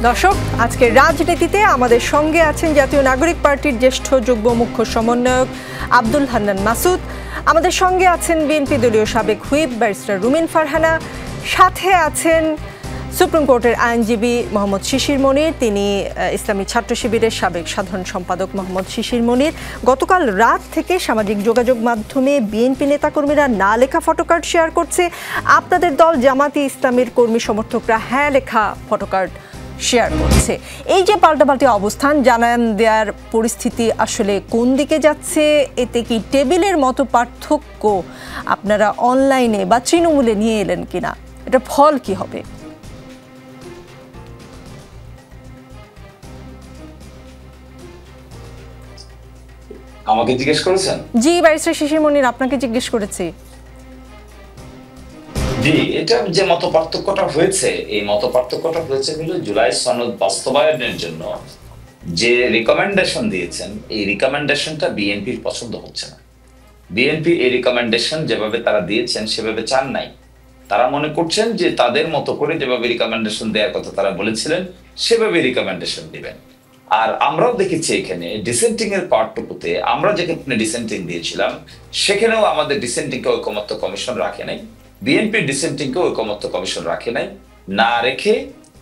দর্শক, আজকের রাজনীতিতে আমাদের সঙ্গে আছেন জাতীয় নাগরিক পার্টির জ্যেষ্ঠ যুগ্ম মুখ্য সমন্বয়ক আব্দুল হান্নান মাসুদ, আমাদের সঙ্গে আছেন বিএনপি দলীয় সাবেক হুইপ ব্যারিস্টার রুমিন ফারহানা, সাথে আছেন সুপ্রিম কোর্টের আইনজীবী মোহাম্মদ শিশির মনির, তিনি ইসলামী ছাত্র শিবিরের সাবেক সাধারণ সম্পাদক মোহাম্মদ শিশির মনির। গতকাল রাত থেকে সামাজিক যোগাযোগ মাধ্যমে বিএনপি নেতাকর্মীরা না লেখা ফটোকার্ড শেয়ার করছে, আপনাদের দল জামাতি ইসলামীর কর্মী সমর্থকরা হ্যাঁ লেখা ফটোকার্ড শেয়ার করছে। এই যে পাল্টাপাল্টি অবস্থান, জানান দেওয়ার পরিস্থিতি আসলে কোন দিকে যাচ্ছে? এতে কি টেবিলের মতো পার্থক্য আপনারা অনলাইনে বা তৃণমূলে নিয়ে এলেন কিনা? এটা ফল কি হবে? আমাকে জিজ্ঞেস করেছেন? জি, ব্যারিস্টার শিশির মনির, আপনাকে জিজ্ঞেস করেছি। জি, এটা যে মত পার্থক্যটা হয়েছে, এই মত পার্থক্যটা হয়েছে হলো জুলাই সনদ বাস্তবায়নের জন্য যে রিকমেন্ডেশন দিয়েছেন, এই রিকমেন্ডেশনটা বিএনপির পছন্দ হচ্ছে না। বিএনপি এই রিকমেন্ডেশন যেভাবে তারা দিয়েছেন সেভাবে চান নাই। তারা মনে করছেন যে তাদের মতো করে যেভাবে রিকমেন্ডেশন দেওয়ার কথা তারা বলেছিলেন সেভাবে রিকমেন্ডেশন দিবেন। আর আমরাও দেখেছি এখানে ডিসেন্টিং এর পার্টটুকুতে আমরা যেখানে ডিসেন্টিং দিয়েছিলাম সেখানেও আমাদের ডিসেন্টিং কে ঐকমত্য কমিশন রাখে নাই, বিএনপির ডিসেন্টিং কে ঐকমত্য কমিশন রাখে নাই। না রেখে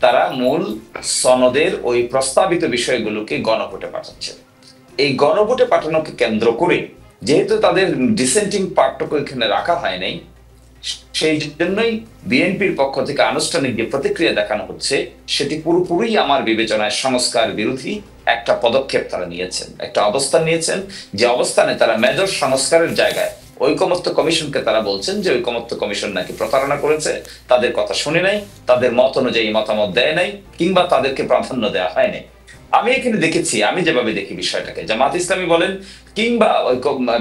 তারা মূল সনদের ওই প্রস্তাবিত বিষয়গুলোকে গণভোটে পাঠাচ্ছে। এই গণভোটে পাঠানোকে কেন্দ্র করে যেহেতু তাদের ডিসেন্টিং পার্টটুকু এখানে রাখা হয় নাই, সেই জন্যই বিএনপির পক্ষ থেকে আনুষ্ঠানিক যে প্রতিক্রিয়া দেখানো হচ্ছে সেটি পুরোপুরি আমার বিবেচনায় সংস্কার বিরোধী একটা পদক্ষেপ তারা নিয়েছেন, একটা অবস্থান নিয়েছেন, যে অবস্থানে তারা মেজর সংস্কারের জায়গায় ঐকমত্য কমিশনকে তারা বলছেন যে ঐকমত্য কমিশন নাকি প্রতারণা করেছে, তাদের কথা শুনে নাই, তাদের মত অনুযায়ী মতামত দেয় নাই, কিংবা তাদেরকে প্রাধান্য দেওয়া হয় নাই। আমি এখানে দেখেছি, আমি যেভাবে দেখি বিষয়টাকে, জামাত ইসলামী বলেন কিংবা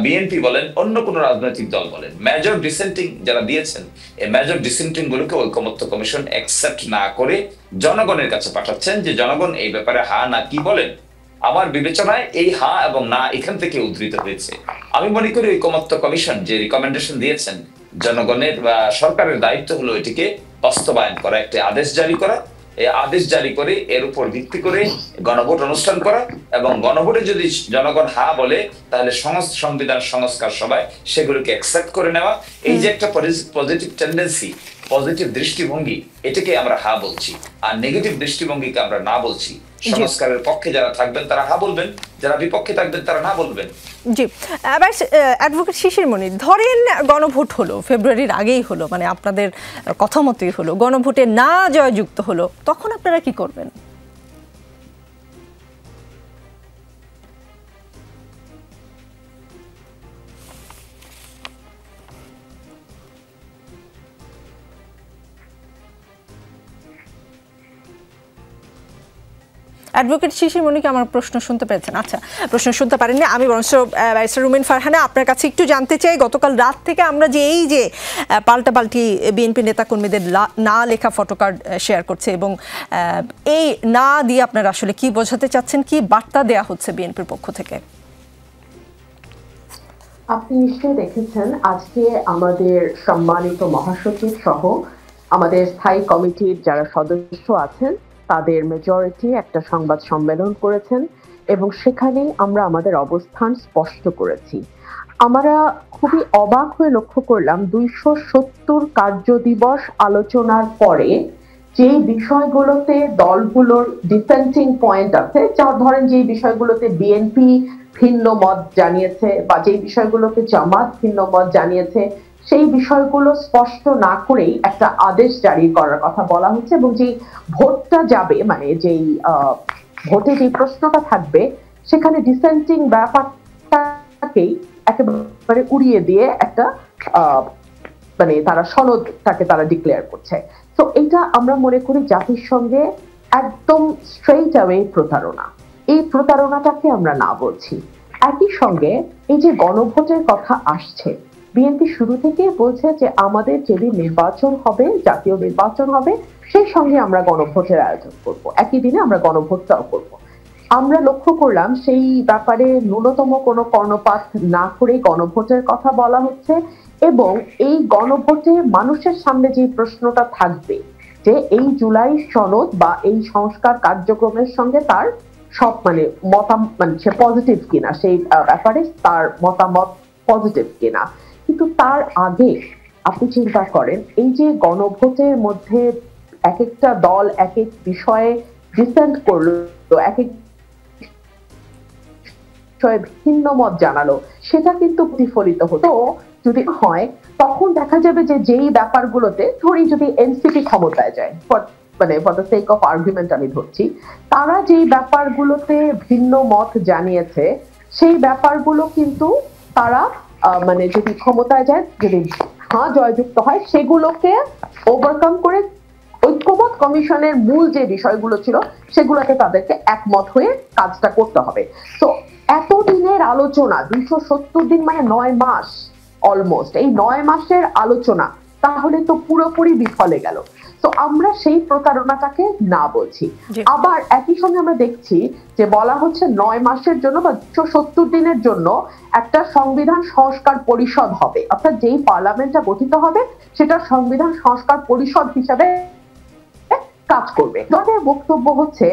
বিএনপি বলেন, অন্য কোন রাজনৈতিক দল বলেন, মেজর ডিসেন্টিং যারা দিয়েছেন এই মেজর ডিসেন্টিং গুলোকে ঐকমত্য কমিশন অ্যাকসেপ্ট না করে জনগণের কাছে পাঠাচ্ছেন যে জনগণ এই ব্যাপারে হা না কি বলেন। আমার বিবেচনায় এই হা এবং না এখান থেকে উদ্ধৃত হয়েছে। আমি মনে করি ঐকমত্য কমিশন যে রিকমেন্ডেশন দিয়েছেন, জনগণের বা সরকারের দায়িত্ব হলো এটিকে বাস্তবায়ন করা, একটি আদেশ জারি করা, এই আদেশ জারি করে এর উপর ভিত্তি করে গণভোট অনুষ্ঠান করা, এবং গণভোটে যদি জনগণ হা বলে তাহলে সংবিধান সংস্কার সভায় সেগুলোকে অ্যাকসেপ্ট করে নেওয়া। এই যে একটা পজিটিভ টেন্ডেন্সি, পজিটিভ দৃষ্টিভঙ্গি, এটাকে আমরা হা বলছি, আর নেগেটিভ দৃষ্টিভঙ্গিকে আমরা না বলছি। সংস্কারের পক্ষে যারা থাকবেন তারা হা বলবেন, যারা বিপক্ষে থাকবেন তারা না বলবেন। জি, এবার অ্যাডভোকেট শিশির মনির, ধরেন গণভোট হলো, ফেব্রুয়ারির আগেই হলো, মানে আপনাদের কথা মতোই হলো, গণভোটে না জয়যুক্ত হলো, তখন আপনারা কি করবেন? অ্যাডভোকেট শিশির মনিকে আমার প্রশ্ন শুনতে পেরেছেন? আচ্ছা, প্রশ্ন শুনতে পারেননি। আমি বরঞ্চ ব্যারিস্টার রুমিন ফারহানা আপনার কাছে একটু জানতে চাই, গতকাল রাত থেকে আমরা যে এই যে পাল্টাপাল্টি বিএনপি নেতাকর্মীদের না লেখা ফটোকার্ড শেয়ার করছে, এবং এই না দিয়ে আপনারা আসলে কি বোঝাতে চাচ্ছেন, কি বার্তা দেয়া হচ্ছে বিএনপির পক্ষ থেকে? আপনি নিশ্চয়ই দেখেছেন আজকে আমাদের সম্মানিত মহাসচিব সহ আমাদের স্থায়ী কমিটির যারা সদস্য আছেন তাদের মেজরিটি একটা সংবাদ সম্মেলন করেছেন, এবং সেখানেই আমরা আমাদের অবস্থান স্পষ্ট করেছি। আমরা খুবই অবাক হয়ে লক্ষ্য করলাম 270 কার্য দিবস আলোচনার পরে যে বিষয়গুলোতে দলগুলোর ডিসেন্টিং পয়েন্ট আছে, যা ধরেন যে বিষয়গুলোতে বিএনপি ভিন্ন মত জানিয়েছে বা যে বিষয়গুলোতে জামাত ভিন্ন মত জানিয়েছে, সেই বিষয়গুলো স্পষ্ট না করেই একটা আদেশ জারি করার কথা বলা হচ্ছে, এবং যে ভোটটা যাবে, মানে যেই ভোটে যে প্রশ্নটা থাকবে সেখানে ডিসেন্টিং ব্যাপারটাকেই একেবারে উড়িয়ে দিয়ে একটা মানে তারা সনদটাকে তারা ডিক্লেয়ার করছে। তো এটা আমরা মনে করি জাতির সঙ্গে একদম স্ট্রেইট অ্যাওয়ে প্রতারণা। এই প্রতারণাটাকে আমরা না বলছি। একই সঙ্গে এই যে গণভোটের কথা আসছে, বিএনপি শুরু থেকে বলছে যে আমাদের যেদিন নির্বাচন হবে, জাতীয় নির্বাচন হবে, সেই সঙ্গে আমরা গণভোটের আয়োজন করব, একই দিনে আমরা গণভোটটাও করব। আমরা লক্ষ্য করলাম সেই ব্যাপারে ন্যূনতম কোনো কর্ণপাত না করে গণভোটের কথা বলা হচ্ছে, এবং এই গণভোটে মানুষের সামনে যে প্রশ্নটা থাকবে যে এই জুলাই সনদ বা এই সংস্কার কার্যক্রমের সঙ্গে তার সব সে পজিটিভ কিনা, সেই ব্যাপারে তার মতামত পজিটিভ কিনা। কিন্তু তার আগে আপনি চিন্তা করেন, এই যে গণভোটের মধ্যে এক একটা দল এক এক বিষয়ে ডিসেন্ট করলো, এক এক বিষয়ে ভিন্ন মত জানালো, সেটা কিন্তু প্রতিফলিত হতো যদি হয়, তখন দেখা যাবে যে যেই ব্যাপারগুলোতে, ধরি যদি এনসিপি ক্ষমতায় যায়, for the sake of argument আমি ধরছি, তারা যেই ব্যাপারগুলোতে ভিন্ন মত জানিয়েছে সেই ব্যাপারগুলো কিন্তু তারা যদি ক্ষমতায় যায়, যদি জয়যুক্ত হয়, সেগুলোকে ওভারকাম করে ঐক্যমত কমিশনের মূল যে বিষয়গুলো ছিল সেগুলোকে তাদেরকে একমত হয়ে কাজটা করতে হবে। তো এতদিনের আলোচনা, 270 দিন 9 মাস অলমোস্ট, এই 9 মাসের আলোচনা তাহলে তো পুরোপুরি বিফলে গেল। তো আমরা সেই প্রতারণাটাকে না বলছি। আবার একই সঙ্গে আমরা দেখছি যে বলা হচ্ছে 9 মাসের জন্য বা 270 দিনের জন্য একটা সংবিধান সংস্কার পরিষদ হবে, অর্থাৎ যেই পার্লামেন্টটা গঠিত হবে সেটা সংবিধান সংস্কার পরিষদ হিসাবে কাজ করবে। তাদের বক্তব্য হচ্ছে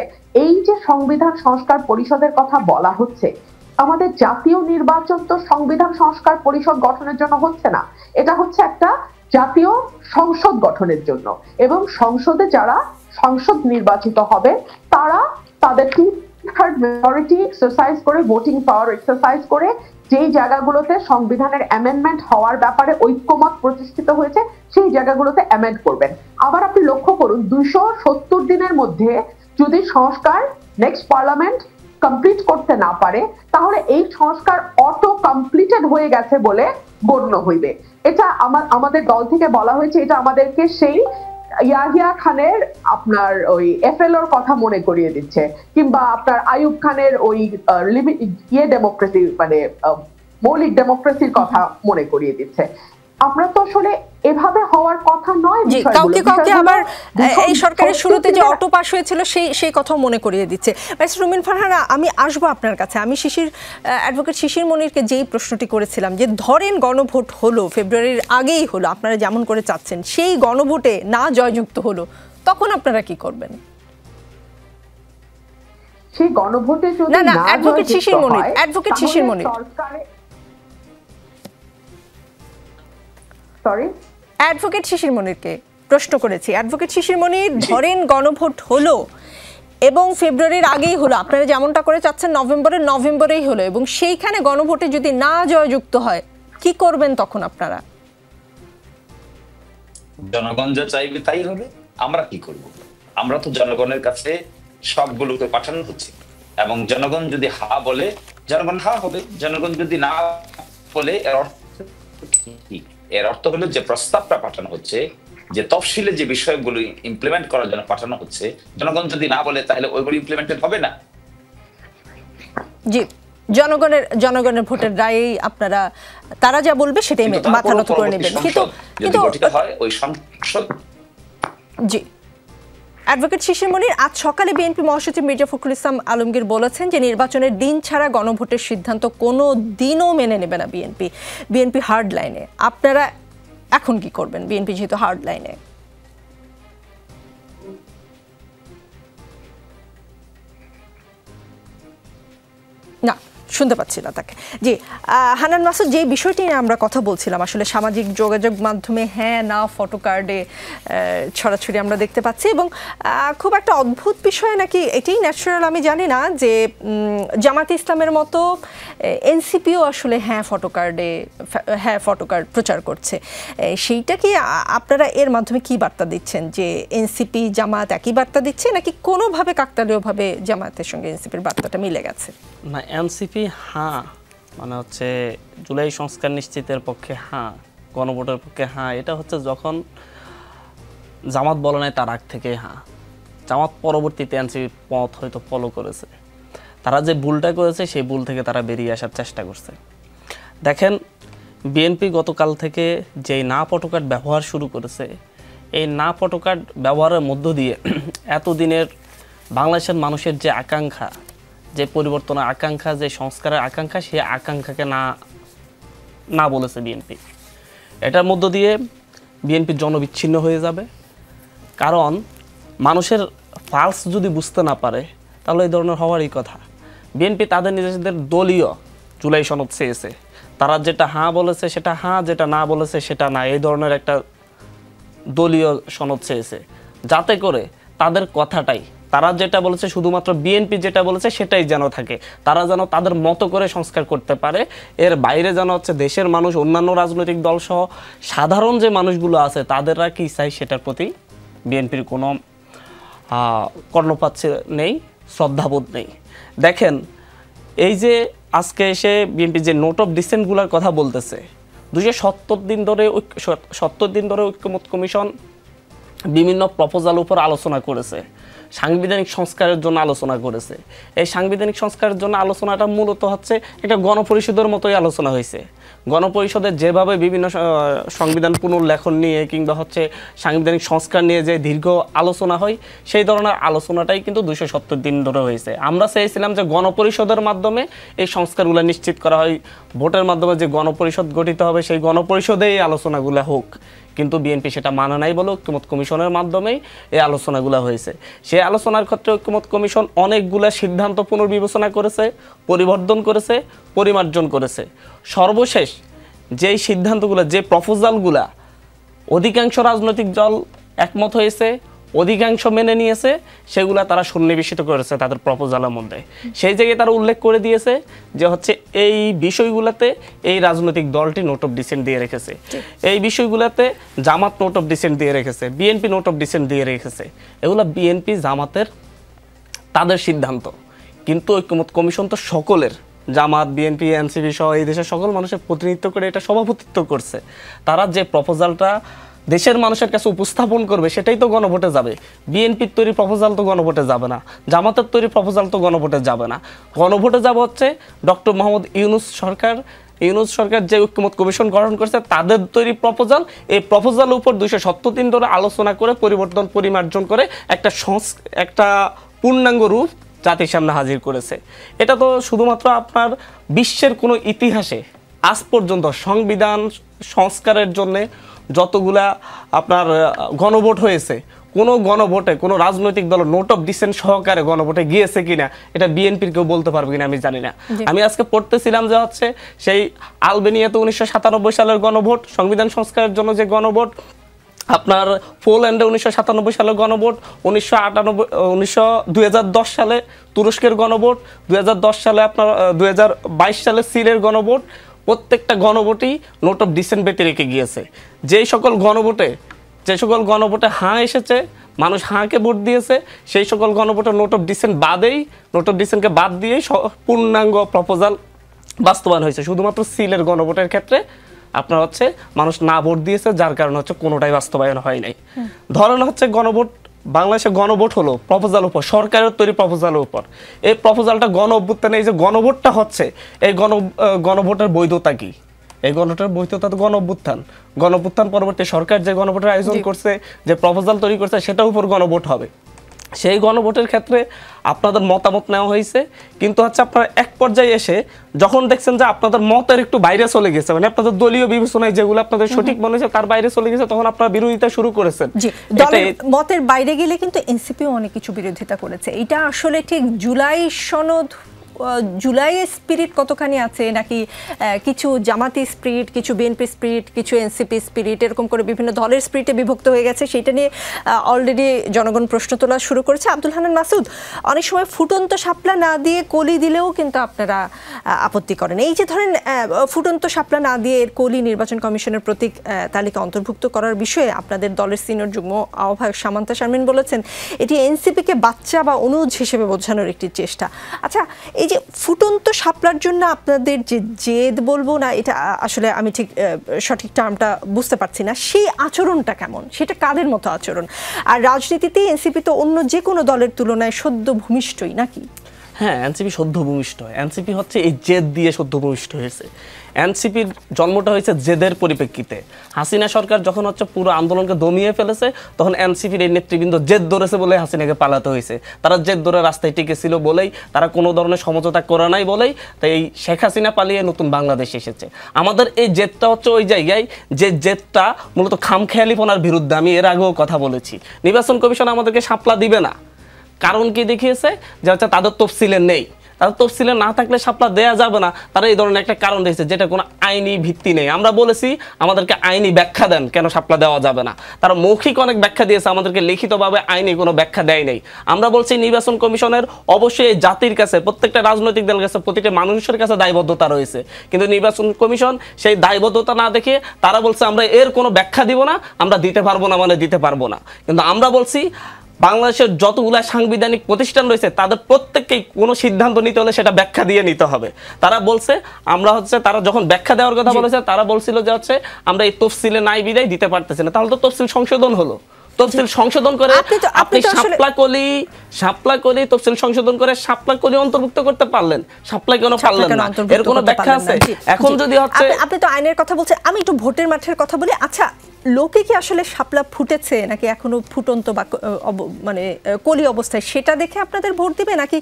এই যে সংবিধান সংস্কার পরিষদের কথা বলা হচ্ছে, আমাদের জাতীয় নির্বাচন তো সংবিধান সংস্কার পরিষদ গঠনের জন্য হচ্ছে না, এটা হচ্ছে একটা জাতীয় সংসদ গঠনের জন্য, এবং সংসদে যারা সংসদ নির্বাচিত হবে তারা তাদের 2/3 মেজরিটি এক্সারসাইজ করে, ভোটিং পাওয়ার এক্সারসাইজ করে, যেই জায়গাগুলোতে সংবিধানের অ্যামেন্ডমেন্ট হওয়ার ব্যাপারে ঐক্যমত প্রতিষ্ঠিত হয়েছে সেই জায়গাগুলোতে অ্যামেন্ড করবেন। আবার আপনি লক্ষ্য করুন, 270 দিনের মধ্যে যদি সংস্কার নেক্সট পার্লামেন্ট কমপ্লিট করতে না পারে, তাহলে এই সংস্কার অটো কমপ্লিটেড হয়ে গেছে বলে গণ্য হইবে। এটা আমাদের দল থেকে বলা হয়েছে, এটা আমাদেরকে সেই ইয়াহিয়া খানের আপনার ওই এফএলওর কথা মনে করিয়ে দিচ্ছে, কিংবা আপনার আইয়ুব খানের ওই ডেমোক্রেসি মৌলিক ডেমোক্রেসির কথা মনে করিয়ে দিচ্ছে। আমরা তো আসলে এভাবে হওয়ার কথা নয়। কাউকে কাউকে আবার এই সরকারের শুরুতে যে অটো পাস হয়েছিল সেই কথা মনে করিয়ে দিচ্ছে। ব্যারিস্টার রুমিন ফারহানা, আমি আসবো আপনার কাছে। আমি অ্যাডভোকেট শিশির মনিরকে যেই প্রশ্নটি করেছিলাম যে ধরেন গণভোট হলো, ফেব্রুয়ারির আগেই হলো, আপনারা যেমন করে চাচ্ছেন, সেই গণভোটে না জয়যুক্ত হলো, তখন আপনারা কি করবেন? সেই গণভোটে যদি না অ্যাডভোকেট শিশির মনির, অ্যাডভোকেট শিশির মনির, অ্যাডভোকেট শিশির মনিরকে প্রশ্ন করেছি। অ্যাডভোকেট শিশির মনির, ধরেন গণভোট হলো এবং ফেব্রুয়ারির আগেই হলো, আপনারা যেমনটা করে চাচ্ছেন নভেম্বরেই হলো, এবং সেইখানে গণভোটে যদি না জয়যুক্ত হয়, কি করবেন তখন আপনারা? জনগণ যা চাইবে তাই হবে। আমরা কি করব? আমরা তো জনগণের কাছে সবগুলোকে পাঠানো হচ্ছে, এবং জনগণ যদি হা বলে জনগণ হা হবে, জনগণ যদি না বলে এর অর্থ হলো যে প্রস্তাবটা পাঠানো হচ্ছে, যে তফসিলে যে বিষয়গুলো ইমপ্লিমেন্ট করার জন্য পাঠানো হচ্ছে, জনগণ যদি না বলে তাহলে ওইগুলো ইমপ্লিমেন্টেড হবে না। জি, জনগণের ভোটের রায়েই আপনারা, তারা যা বলবে সেটাই মাথা নত করে নেবেন। কিন্তু হয় ওই সংসদ। জি, অ্যাডভোকেট শিশির মনির, আজ সকালে বিএনপি মহাসচিব মির্জা ফখরুল ইসলাম আলমগীর বলেছেন যে নির্বাচনের দিন ছাড়া গণভোটের সিদ্ধান্ত কোনো দিনও মেনে নেবে না বিএনপি হার্ড লাইনে। আপনারা এখন কি করবেন, বিএনপি যেহেতু হার্ড লাইনে? না, শুনতে পাচ্ছি না তাকে। জি, হান্নান মাসুদ, যে বিষয়টি নিয়ে আমরা কথা বলছিলাম, আসলে সামাজিক যোগাযোগ মাধ্যমে হ্যাঁ না ফটো কার্ডে ছড়াছড়ি আমরা দেখতে পাচ্ছি, এবং খুব একটা অদ্ভুত বিষয় নাকি, এটাই ন্যাচারাল আমি জানি না, যে জামাতে ইসলামের মতো এনসিপিও আসলে হ্যাঁ ফটো কার্ড প্রচার করছে। সেইটা কি আপনারা এর মাধ্যমে কি বার্তা দিচ্ছেন, যে এনসিপি জামাত একই বার্তা দিচ্ছে, নাকি কোনোভাবে কাকতালীয়ভাবে জামাতের সঙ্গে এনসিপির বার্তাটা মিলে গেছে? না, এনসিপি হ্যাঁ হচ্ছে জুলাই সংস্কার নিশ্চিতের পক্ষে হ্যাঁ, গণভোটের পক্ষে হ্যাঁ, এটা হচ্ছে যখন জামাত বলে নাই তার আগ থেকে হ্যাঁ। জামাত পরবর্তীতে এনসিপি পথ হয়তো ফলো করেছে, তারা যে ভুলটা করেছে সেই ভুল থেকে তারা বেরিয়ে আসার চেষ্টা করছে। দেখেন, বিএনপি গতকাল থেকে যেই না ফটো কার্ড ব্যবহার শুরু করেছে, এই না ফটো কার্ড ব্যবহারের মধ্য দিয়ে এতদিনের বাংলাদেশের মানুষের যে আকাঙ্ক্ষা, যে পরিবর্তনের আকাঙ্ক্ষা, যে সংস্কারের আকাঙ্ক্ষা, সেই আকাঙ্ক্ষাকে না বলেছে বিএনপি। এটার মধ্য দিয়ে বিএনপি জনবিচ্ছিন্ন হয়ে যাবে। কারণ মানুষের ফালস যদি বুঝতে না পারে তাহলে এই ধরনের হওয়ারই কথা। বিএনপি তাদের নিজেদের দলীয় জুলাই সনদ চেয়েছে, তারা যেটা হ্যাঁ বলেছে সেটা হ্যাঁ, যেটা না বলেছে সেটা না, এই ধরনের একটা দলীয় সনদ চেয়েছে, যাতে করে তাদের কথাটাই, তারা যেটা বলেছে শুধুমাত্র বিএনপি যেটা বলেছে সেটাই যেন থাকে, তারা যেন তাদের মতো করে সংস্কার করতে পারে। এর বাইরে যেন হচ্ছে দেশের মানুষ, অন্যান্য রাজনৈতিক দল সহ সাধারণ যে মানুষগুলো আছে তাদেররা কি চাই সেটার প্রতি বিএনপির কোনো কর্ণপাত নেই, শ্রদ্ধাবোধ নেই। দেখেন, এই যে আজকে এসে বিএনপি যে নোট অফ ডিসেন্টগুলোর কথা বলতেছে, 270 দিন ধরে ঐক্যমত্য কমিশন বিভিন্ন প্রপোজাল উপর আলোচনা করেছে, সাংবিধানিক সংস্কারের জন্য আলোচনা করেছে। এই সাংবিধানিক সংস্কারের জন্য আলোচনাটা মূলত হচ্ছে একটা গণপরিষদের মতোই আলোচনা হয়েছে। গণপরিষদের যেভাবে বিভিন্ন সংবিধান পুনর্লেখন নিয়ে কিংবা হচ্ছে সাংবিধানিক সংস্কার নিয়ে যে দীর্ঘ আলোচনা হয়, সেই ধরনের আলোচনাটাই কিন্তু 270 দিন ধরে হয়েছে। আমরা চেয়েছিলাম যে গণপরিষদের মাধ্যমে এই সংস্কারগুলো নিশ্চিত করা হয়, ভোটের মাধ্যমে যে গণপরিষদ গঠিত হবে সেই গণপরিষদে এই আলোচনাগুলো হোক, কিন্তু বিএনপি সেটা মানে নাই বলে ঐক্যমত্য কমিশনের মাধ্যমেই এই আলোচনাগুলো হয়েছে। সেই আলোচনার ক্ষেত্রে ঐক্যমত্য কমিশন অনেকগুলো সিদ্ধান্ত পুনর্বিবেচনা করেছে, পরিবর্তন করেছে, পরিমার্জন করেছে। সর্বশেষ যেই সিদ্ধান্তগুলো, যে প্রপোজালগুলা অধিকাংশ রাজনৈতিক দল একমত হয়েছে, অধিকাংশ মেনে নিয়েছে, সেগুলা তারা সন্নিবেশিত করেছে তাদের প্রপোজালের মধ্যে। সেই জায়গায় তারা উল্লেখ করে দিয়েছে যে হচ্ছে এই বিষয়গুলোতে এই রাজনৈতিক দলটি নোট অফ ডিসেন্ট দিয়ে রেখেছে, এই বিষয়গুলোতে জামাত নোট অফ ডিসেন্ট দিয়ে রেখেছে, বিএনপি নোট অফ ডিসেন্ট দিয়ে রেখেছে। এগুলো বিএনপি জামাতের তাদের সিদ্ধান্ত, কিন্তু ঐক্যমত্য কমিশন তো সকলের, জামাত, বিএনপি, এনসিপি সহ এই দেশের সকল মানুষের প্রতিনিধিত্ব করে এটা সভাপতিত্ব করছে। তারা যে প্রপোজালটা দেশের মানুষের কাছে উপস্থাপন করবে সেটাই তো গণভোটে যাবে। বিএনপির তৈরি প্রপোজাল তো গণভোটে যাবে না, জামাতের তৈরি প্রপোজাল তো গণভোটে যাবে না। গণভোটে যাবে হচ্ছে ডক্টর মোহাম্মদ ইউনূস সরকার যে ঐক্যমত্য কমিশন গঠন করেছে তাদের তৈরি প্রপোজাল। এই প্রপোজালের উপর 270 দিন ধরে আলোচনা করে পরিবর্তন পরিমার্জন করে একটা পূর্ণাঙ্গ রূপ জাতির সামনে হাজির করেছে। এটা তো শুধুমাত্র আপনার বিশ্বের কোনো ইতিহাসে আজ পর্যন্ত সংবিধান সংস্কারের জন্য যতগুলা আপনার গণভোট হয়েছে, কোনো গণভোটে কোনো রাজনৈতিক দল নোট অফ ডিসেন্ট সহকারে গণভোটে গিয়েছে কিনা এটা বিএনপির কেউ বলতে পারবে কিনা আমি জানি না। আমি আজকে পড়তেছিলাম যে হচ্ছে সেই আলবেনিয়াতে 1997 সালের গণভোট, সংবিধান সংস্কারের জন্য যে গণভোট, আপনার পোল্যান্ডে 1997 সালের গণভোট, 2010 সালে তুরস্কের গণভোট, 2010 সালে আপনার 2022 সালে সিলের গণভোট, প্রত্যেকটা গণভোটই নোট অফ ডিসেন্ট ব্যতি রেখে গিয়েছে। যে সকল গণভোটে হাঁ এসেছে, মানুষ হাঁকে ভোট দিয়েছে, সেই সকল গণভোটে নোট অফ ডিসেন্টকে বাদ দিয়েই পূর্ণাঙ্গ প্রপোজাল বাস্তবায়ন হয়েছে। শুধুমাত্র সিলের গণভোটের ক্ষেত্রে আপনার হচ্ছে মানুষ না ভোট দিয়েছে, যার কারণে হচ্ছে কোনোটাই বাস্তবায়ন হয় নাই। ধরেন হচ্ছে গণভোট, বাংলাদেশে গণভোট হলো প্রপোজাল উপর, সরকারের তৈরি প্রপোজালের উপর। এই প্রপোজালটা গণ অভ্যুত্থানে, এই যে গণভোটটা হচ্ছে, এই গণভোটের বৈধতা কি? এই গণভোটের বৈধতা তো গণঅভ্যুত্থান পরবর্তী সরকার যে গণভোটের আয়োজন করছে, যে প্রপোজাল তৈরি করছে, সেটার উপর গণভোট হবে। সেই গণভোটের ক্ষেত্রে আপনাদের মতামত নেওয়া হয়েছে, কিন্তু হচ্ছে আপনারা এক পর্যায়ে এসে যখন দেখছেন যে আপনাদের মতের একটু বাইরে চলে গেছে, মানে আপনাদের দলীয় বিবেচনায় যেগুলো আপনাদের সঠিক মনে হয়েছে তার বাইরে চলে গেছে, তখন আপনারা বিরোধিতা শুরু করেছেন। মতের বাইরে গেলে কিন্তু এনসিপিও অনেক কিছু বিরোধিতা করেছে। এটা আসলে ঠিক জুলাই স্পিরিট কতখানি আছে, নাকি কিছু জামাতি স্পিরিট, কিছু বিএনপি স্পিরিট, কিছু এনসিপি স্পিরিট, এরকম করে বিভিন্ন দলের স্পিরিটে বিভক্ত হয়ে গেছে, সেটা নিয়ে অলরেডি জনগণ প্রশ্ন তোলা শুরু করেছে। আব্দুল হান্নান মাসুদ, অনেক সময় ফুটন্ত শাপলা না দিয়ে কলি দিলেও কিন্তু আপনারা আপত্তি করেন। এই যে ধরেন ফুটন্ত শাপলা না দিয়ে এর কলি নির্বাচন কমিশনের প্রতীক তালিকা অন্তর্ভুক্ত করার বিষয়ে আপনাদের দলের সিনিয়র যুগ্ম আহ্বায়ক সামান্তা শারমিন বলেছেন এটি এনসিপিকে বাচ্চা বা অনুজ হিসেবে বোঝানোর একটি চেষ্টা। আচ্ছা, এই যে ফুটন্ত শাপলার জন্য আপনাদের যে জেদ বলবো না, এটা আসলে আমি ঠিক সঠিক টার্মটা বুঝতে পারছি না, সেই আচরণটা কেমন, সেটা কাদের মতো আচরণ? আর রাজনীতিতে এনসিপি তো অন্য যে কোনো দলের তুলনায় সদ্য ভূমিষ্ঠই নাকি? হ্যাঁ, এনসিপি সদ্য ভূমিষ্ঠ। এনসিপি হচ্ছে এই জেদ দিয়ে সদ্য ভূমিষ্ঠ হয়েছে। এনসিপির জন্মটা হয়েছে জেদের পরিপ্রেক্ষিতে। হাসিনা সরকার যখন হচ্ছে পুরো আন্দোলনকে দমিয়ে ফেলেছে, তখন এনসিপির এই নেতৃবৃন্দ জেদ ধরেছে বলে হাসিনাকে পালাতে হয়েছে। তারা জেদ ধরে রাস্তায় টিকেছিল বলেই, তারা কোনো ধরনের সমঝোতা করে নাই বলেই, তাই এই শেখ হাসিনা পালিয়ে নতুন বাংলাদেশ এসেছে। আমাদের এই জেদটা হচ্ছে ওই জায়গায় যে জেদটা মূলত খামখেয়ালিপনার বিরুদ্ধে। আমি এর আগেও কথা বলেছি, নির্বাচন কমিশন আমাদেরকে শাপলা দিবে না। কারণ কি দেখিয়েছে যে হচ্ছে তাদের তফসিলে নেই, তাদের তফসিলে না থাকলে শাপলা দেয়া যাবে না। তারা এই ধরনের একটা কারণ দিয়েছে যেটা কোনো আইনি ভিত্তি নেই। আমরা বলেছি আমাদেরকে আইনি ব্যাখ্যা দেন কেন শাপলা দেওয়া যাবে না। তারা মৌখিক অনেক ব্যাখ্যা দিয়েছে, আমাদেরকে লিখিতভাবে আইনি কোনো ব্যাখ্যা দেয় নেই। আমরা বলছি নির্বাচন কমিশনের অবশ্যই এই জাতির কাছে, প্রত্যেকটা রাজনৈতিক দলের কাছে, প্রতিটা মানুষের কাছে দায়বদ্ধতা রয়েছে, কিন্তু নির্বাচন কমিশন সেই দায়বদ্ধতা না দেখে তারা বলছে আমরা এর কোনো ব্যাখ্যা দিব না, আমরা দিতে পারবো না মানে দিতে পারবো না। কিন্তু আমরা বলছি বাংলাদেশের যতগুলা সাংবিধানিক প্রতিষ্ঠান রয়েছে তাদের প্রত্যেককেই কোনো সিদ্ধান্ত নিতে হলে সেটা ব্যাখ্যা দিয়ে নিতে হবে। তারা বলছে আমরা হচ্ছে, তারা যখন ব্যাখ্যা দেওয়ার কথা বলেছে তারা বলছিল যে হচ্ছে আমরা এই তফসিলে নাই বিদায় দিতে পারতেছি না। তাহলে তো তফসিল সংশোধন হলো, তফসিল সংশোধন করে আপনি শাপলা কলি তফসিল সংশোধন করে শাপলা কলি অন্তর্ভুক্ত করতে পারলেন, শাপলা কেন পারলেন না, এর কোনো ব্যাখ্যা আছে? এখন যদি হচ্ছে, আপনি তো আইনের কথা বলছেন, আমি একটু ভোটের মাঠের কথা বলি। আচ্ছা, লোকে কি আসলে শাপলা ফুটেছে নাকি এখনো ফুটন্ত বা মানে কলি অবস্থায় সেটা দেখে আপনাদের ভোট দিবে, নাকি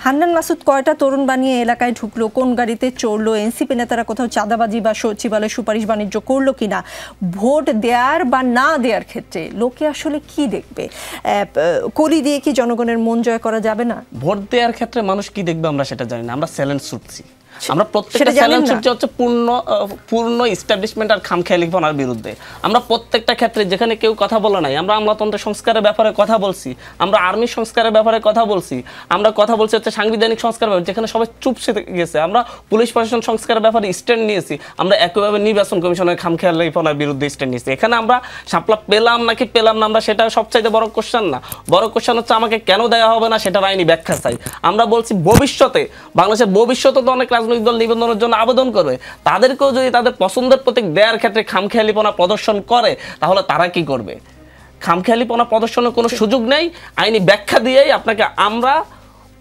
হান্নান মাসুদ কয়টা তরুণ বানিয়ে এলাকায় ঢুকলো, কোন গাড়িতে চড়লো, এনসিপি নেতারা কোথাও চাঁদাবাজি বা সচিবালয় সুপারিশ বাণিজ্য করলো কিনা, ভোট দেওয়ার বা না দেওয়ার ক্ষেত্রে লোকে আসলে কি দেখবে? কলি দিয়ে কি জনগণের মন জয় করা যাবে না? ভোট দেওয়ার ক্ষেত্রে মানুষ কি দেখবে আমরা সেটা জানি না। আমরা চ্যালেঞ্জ ছুটছি, আমরা প্রত্যেকটা চ্যালেঞ্জ ছুটছি হচ্ছে পূর্ণ এস্টাবলিশমেন্ট আর খামখেয়ালিপনার বিরুদ্ধে। আমরা প্রত্যেকটা ক্ষেত্রে যেখানে কেউ কথা বলে নাই, আমরা আমলাতন্ত্র সংস্কারের ব্যাপারে কথা বলছি, আমরা আর্মি সংস্কারের ব্যাপারে কথা বলছি, আমরা কথা বলছি হচ্ছে সাংবিধানিক সংস্কার ব্যাপারে, যেখানে সবাই চুপসে গেছে। আমরা পুলিশ প্রশাসন সংস্কারের ব্যাপারে স্ট্যান্ড নিয়েছি, আমরা একইভাবে নির্বাচন কমিশনের খামখেয়ালিপনার বিরুদ্ধে স্ট্যান্ড নিয়েছি। এখানে আমরা শাপলা পেলাম নাকি পেলাম না, আমরা সেটা সবচাইতে বড় কোশ্চেন না। বড় কোশ্চেন হচ্ছে আমাকে কেন দেওয়া হবে না সেটার আইনি ব্যাখ্যা চাই। আমরা বলছি ভবিষ্যতে, বাংলাদেশের ভবিষ্যতে তো অনেক রাজনৈতিক দল নিবন্ধনের জন্য আবেদন করবে, তাদেরকেও যদি তাদের পছন্দের প্রতীক দেওয়ার ক্ষেত্রে খামখেয়ালিপনা প্রদর্শন করে তাহলে তারা কি করবে? খামখেয়ালিপনা প্রদর্শনের কোনো সুযোগ নেই। আইনি ব্যাখ্যা দিয়েই আপনাকে, আমরা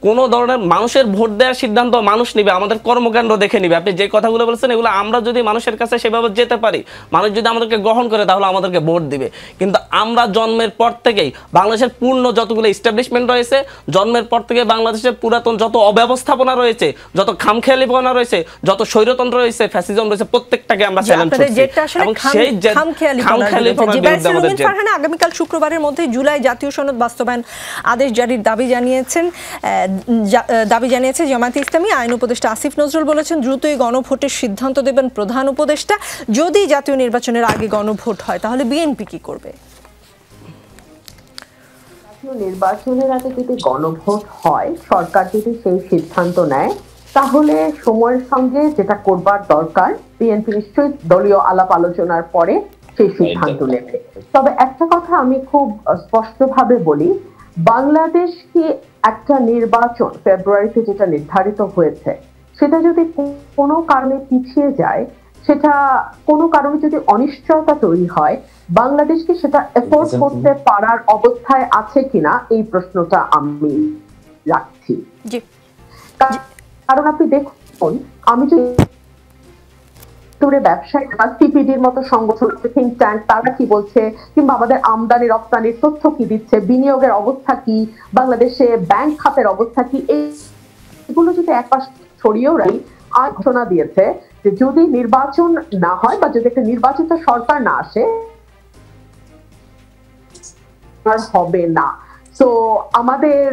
কোনো ধরনের মানুষের ভোট দেওয়ার সিদ্ধান্ত মানুষ নিবে, আমাদের কর্মকাণ্ড দেখে নিবে। আপনি যে কথাগুলো বলেছেন এগুলো আমরা যদি মানুষের কাছে সেভাবে যেতে পারি, মানুষ যদি আমাদেরকে গ্রহণ করে তাহলে আমাদেরকে ভোট দিবে। কিন্তু আমরা জন্মের পর থেকেই বাংলাদেশের পূর্ণ যতগুলো এস্টাবলিশমেন্ট রয়েছে, জন্মের পর থেকে বাংলাদেশের পুরাতন যত অব্যবস্থাপনা রয়েছে, যত খামখেয়ালিপনা রয়েছে, যত স্বৈরতন্ত্র রয়েছে, ফ্যাসিজম রয়েছে, প্রত্যেকটাকে আমরা চ্যালেঞ্জ করছি। এবং সেই খামখেয়ালিপনার বিরুদ্ধে আমাদের জেদ। আগামীকাল শুক্রবারের মধ্যে জুলাই জাতীয় সনদ বাস্তবায়ন আদেশ জারির দাবি জানিয়েছে জামায়াতে ইসলামী। আইন উপদেষ্টা আসিফ নজরুল বলেছেন দ্রুতই গণভোটের সিদ্ধান্ত দেবেন প্রধান উপদেষ্টা। যদি জাতীয় নির্বাচনের আগে গণভোট হয় তাহলে বিএনপি কি করবে? জাতীয় নির্বাচনের আগে যদি গণভোট হয়, সরকার যদি সেই সিদ্ধান্ত নেয়, তাহলে সময়ের সঙ্গে যেটা করবার দরকার বিএনপি নিশ্চয়ই দলীয় আলাপ আলোচনার পরে সেই সিদ্ধান্ত নেবে। তবে একটা কথা আমি খুব স্পষ্টভাবে বলি, বাংলাদেশ কি একটা নির্বাচন ফেব্রুয়ারিতে যেটা নির্ধারিত হয়েছে সেটা যদি কোনো কারণে পিছিয়ে যায়, সেটা কোনো কারণে যদি অনিশ্চয়তা তৈরি হয়, বাংলাদেশ কি সেটা এফোর্ড করতে পারার অবস্থায় আছে কিনা এই প্রশ্নটা আমি রাখছি। কারণ আপনি দেখুন, আমি যদি ব্যবসায়ী বা সিপিডির মতো সংগঠন, থিঙ্ক ট্যাঙ্ক, তারা কি বলছে, কিংবা আমাদের আমদানি রপ্তানির তথ্য কি দিচ্ছে, বিনিয়োগের অবস্থা কি, বাংলাদেশে ব্যাংক খাতের অবস্থা কি, এগুলো যদি একপাশ ছড়িয়েও রাখি, আর ঘোষণা দিয়েছে যে যদি নির্বাচন না হয় বা যদি একটা নির্বাচিত সরকার না আসে হবে না। তো আমাদের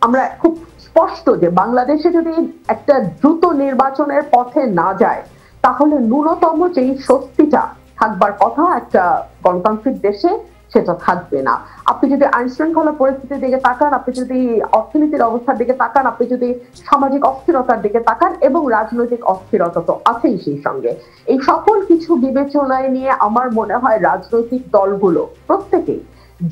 আমরা খুব স্পষ্ট যে বাংলাদেশে যদি একটা দ্রুত নির্বাচনের পথে না যায় তাহলে ন্যূনতম যেই স্বস্তিটা থাকবার কথা একটা গণতান্ত্রিক দেশে সেটা থাকবে না। আপনি যদি আইন শৃঙ্খলা পরিস্থিতির দিকে তাকান, আপনি যদি অর্থনীতির অবস্থার দিকে তাকান, আপনি যদি সামাজিক অস্থিরতার দিকে তাকান, এবং রাজনৈতিক অস্থিরতা তো আছেই সেই সঙ্গে, এই সকল কিছু বিবেচনায় নিয়ে আমার মনে হয় রাজনৈতিক দলগুলো প্রত্যেকেই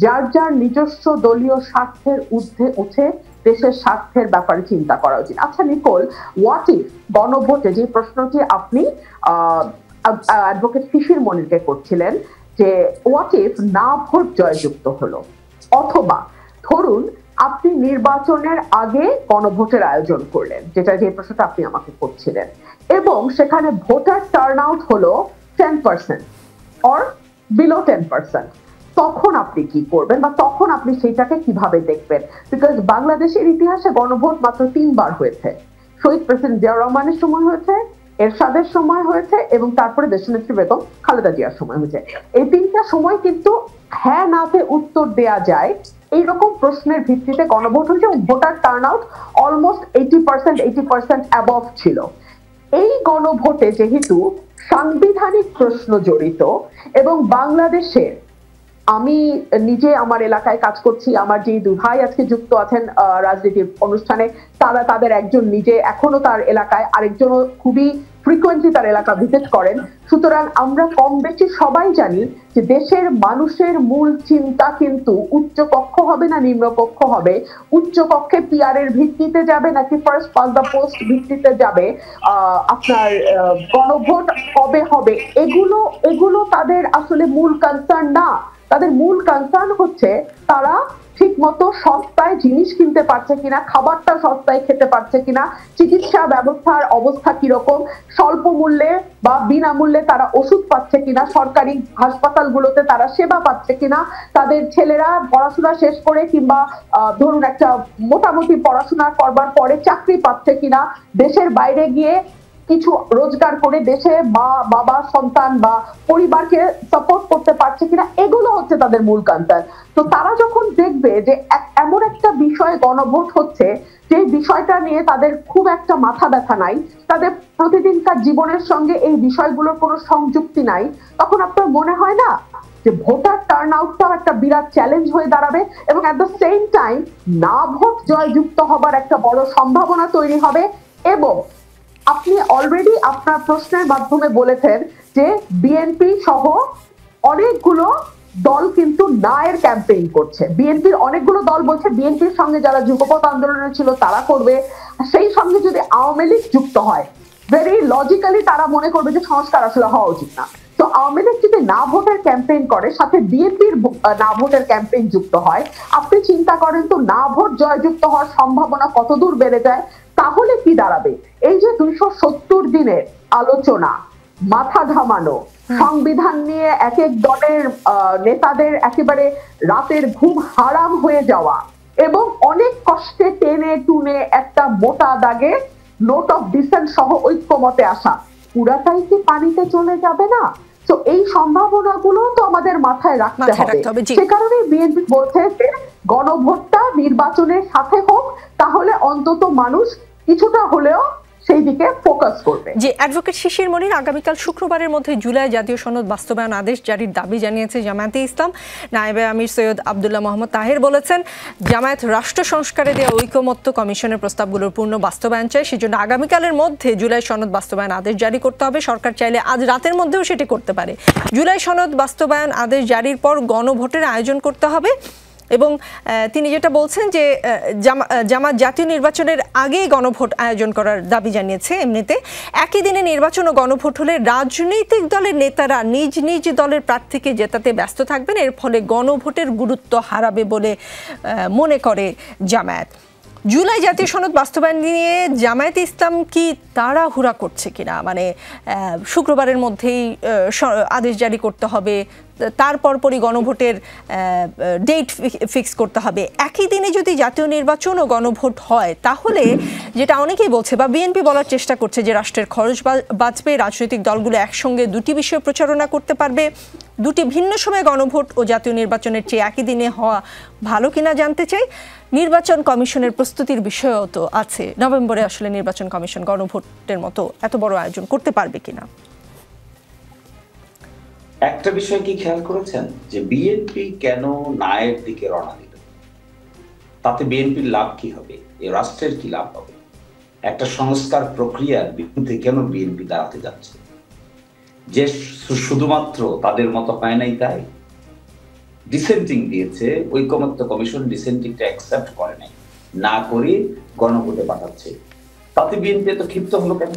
যার যার নিজস্ব দলীয় স্বার্থের ঊর্ধ্বে উঠে দেশের স্বার্থের ব্যাপারে চিন্তা করা উচিত। আচ্ছা নিকোল, হোয়াট ইফ গণভোটে, যে প্রশ্নটি আপনি অ্যাডভোকেট শিশির মনিরকে করছিলেন, যে হোয়াট ইফ না ভোট জয়যুক্ত হলো, অথবা ধরুন আপনি নির্বাচনের আগে গণভোটের আয়োজন করলেন, যেটা যে প্রশ্নটা আপনি আমাকে করছিলেন, এবং সেখানে ভোটার টার্ন আউট হলো 10% অর বিলো 10%, তখন আপনি কি করবেন বা তখন আপনি সেইটাকে কিভাবে দেখবেন? বিকজ বাংলাদেশের ইতিহাসে গণভোট মাত্র 3 বার হয়েছে। শহীদ প্রেসিডেন্ট জিয়াউর রহমানের সময় হয়েছে, এরশাদের সময় হয়েছে, এবং তারপরে দেশনেত্রী বেগম খালেদা জিয়ার সময় হয়েছে। এই 3টা সময় কিন্তু হ্যাঁ নাতে উত্তর দেয়া যায় এইরকম প্রশ্নের ভিত্তিতে গণভোট হয়েছে, এবং voter turn out almost 80% above ছিল। এই গণভোটে যেহেতু সাংবিধানিক প্রশ্ন জড়িত, এবং বাংলাদেশের, আমি নিজে আমার এলাকায় কাজ করছি, আমার যে 2 ভাই আজকে যুক্ত আছেন রাজনীতির অনুষ্ঠানে, তারা তাদের একজন নিজে এখনো তার এলাকায়, আরেকজনও খুবই ফ্রিকোয়েন্টলি তার এলাকা ভিজিট করেন। সুতরাং আমরা কম বেশি সবাই জানি যে দেশের মানুষের মূল চিন্তা কিন্তু উচ্চ কক্ষ হবে না নিম্ন কক্ষ হবে, উচ্চ কক্ষে পিআর এর ভিত্তিতে যাবে নাকি ফার্স্ট পাস দ্য পোস্ট ভিত্তিতে যাবে, আপনার গণভোট কবে হবে, এগুলো তাদের আসলে মূল কনসার্ন না। তাদের মূল কনসার্ন হচ্ছে তারা ঠিক মতো সস্তায় জিনিস কিনতে পারছে কিনা, খাবারটা সস্তায় খেতে পারছে কিনা, চিকিৎসা ব্যবস্থার অবস্থা কিরকম, স্বল্প মূল্যে বা বিনামূল্যে তারা ওষুধ পাচ্ছে কিনা, সরকারি হাসপাতালগুলোতে তারা সেবা পাচ্ছে কিনা, তাদের ছেলেরা পড়াশোনা শেষ করে কিংবা ধরুন একটা মোটামুটি পড়াশোনা করবার পরে চাকরি পাচ্ছে কিনা, দেশের বাইরে গিয়ে কিছু রোজগার করে দেশে মা বাবা সন্তান বা পরিবারকে সাপোর্ট করতে পারছে কিনা, এগুলো হচ্ছে তাদের মূল কনসার্ন। তো তারা যখন দেখবে যে এমন একটা বিষয় গণভোট হচ্ছে যে বিষয়টা নিয়ে তাদের খুব একটা মাথা ব্যথা নাই, তাদের প্রতিদিনকার জীবনের সঙ্গে এই বিষয়গুলোর কোনো সংযুক্তি নাই, তখন আপনার মনে হয় না যে ভোটার টার্ন আউটটাও একটা বিরাট চ্যালেঞ্জ হয়ে দাঁড়াবে, এবং এট দ্য সেম টাইম না ভোট জয়যুক্ত হবার একটা বড় সম্ভাবনা তৈরি হবে। এবং আপনি অলরেডি আপনার প্রশ্নের মাধ্যমে বলেছেন যে বিএনপি সহ অনেকগুলো দল কিন্তু নায়ের ক্যাম্পেইন করছে। বিএনপির অনেকগুলো দল বলছে বিএনপির সঙ্গে যারা যুগপৎ আন্দোলনে ছিল তারা করবে, সেই সঙ্গে যদি আওয়ামী লীগ যুক্ত হয়, ভেরি লজিক্যালি তারা মনে করবে যে সংস্কার আসলে হওয়া উচিত না। তো আওয়ামী লীগ যদি না ভোটের ক্যাম্পেইন করে, সাথে বিএনপির না ভোটের ক্যাম্পেইন যুক্ত হয়, আপনি চিন্তা করেন তো না ভোট জয়যুক্ত হওয়ার সম্ভাবনা কতদূর বেড়ে যায়। তাহলে কি দাঁড়াবে? এই যে 270 দিনের আলোচনা, মাথা ঘামানো, সংবিধান নিয়ে এক এক দলের নেতাদের একেবারে রাতের ঘুম হারাম হয়ে যাওয়া, এবং অনেক কষ্টে টেনে টুনে একটা মোটা দাগে নোট অফ ডিসেন্ট সহ ঐক্যমতে আসা, পুরাটাই কি পানিতে চলে যাবে না? তো এই সম্ভাবনাগুলো তো আমাদের মাথায় রাখতে হবে। সে কারণে বিএনপি বলছে যে গণভোটটা নির্বাচনের সাথে হোক, তাহলে অন্তত মানুষ কিছুটা হলেও সেই দিকে ফোকাস করবে। যে অ্যাডভোকেট শিশির মনির, আগামীকাল শুক্রবারের মধ্যে জুলাই জাতীয় সনদ বাস্তবায়ন আদেশ জারির দাবি জানিয়েছে জামায়াতে ইসলাম। নায়েবে আমির সৈয়দ আব্দুল্লাহ মোহাম্মদ তাহের বলেছেন, জামায়াত রাষ্ট্র সংস্কারে দেওয়া ঐকমত্য কমিশনের প্রস্তাবগুলোর পূর্ণ বাস্তবায়ন চায়, সেজন্য আগামীকালের মধ্যে জুলাই সনদ বাস্তবায়ন আদেশ জারি করতে হবে। সরকার চাইলে আজ রাতের মধ্যেও সেটি করতে পারে। জুলাই সনদ বাস্তবায়ন আদেশ জারির পর গণভোটের আয়োজন করতে হবে। এবং তিনি যেটা বলছেন যে জামাত জাতীয় নির্বাচনের আগেই গণভোট আয়োজন করার দাবি জানিয়েছে। এমনিতে একই দিনে নির্বাচন ও গণভোট হলে রাজনৈতিক দলের নেতারা নিজ নিজ দলের প্রার্থীকে জেতাতে ব্যস্ত থাকবেন, এর ফলে গণভোটের গুরুত্ব হারাবে বলে মনে করে জামায়াত। জুলাই জাতীয় সনদ বাস্তবায়ন নিয়ে জামায়াত ইসলাম কি তাড়াহুড়া করছে কিনা, মানে শুক্রবারের মধ্যেই আদেশ জারি করতে হবে, তারপরই গণভোটের ডেট ফিক্স করতে হবে, একই দিনে যদি জাতীয় নির্বাচন ও গণভোট হয় তাহলে যেটা অনেকেই বলছে বা বিএনপি বলার চেষ্টা করছে যে রাষ্ট্রের খরচ বাঁচবে, রাজনৈতিক দলগুলো একসঙ্গে দুটি বিষয় প্রচারণা করতে পারবে। দুটি ভিন্ন সময়ে গণভোট ও জাতীয় নির্বাচনের চেয়ে একই দিনে হওয়া ভালো কিনা জানতে চাই। নির্বাচন কমিশনের প্রস্তুতির বিষয়ও তো আছে, নভেম্বরে আসলে নির্বাচন কমিশন গণভোটের মতো এত বড় আয়োজন করতে পারবে কিনা। একটা বিষয় কি খেয়াল করেছেন যে বিএনপি কেন নায়ের দিকে রওনা দিল? তাতে বিএনপির লাভ কি হবে, এই রাষ্ট্রের কি লাভ হবে? একটা সংস্কার প্রক্রিয়ার বিরুদ্ধে কেন বিএনপি দাঁড়াতে যাচ্ছে? যে শুধুমাত্র তাদের মতো হয় নাই তাই ডিসেন্টিং দিয়েছে, ঐকমত্য কমিশন ডিসেন্টিংটা অ্যাকসেপ্ট করে নাই, না করে গণভোটে পাঠাচ্ছে, তাতে বিএনপি তো ক্ষিপ্ত হলো কেন?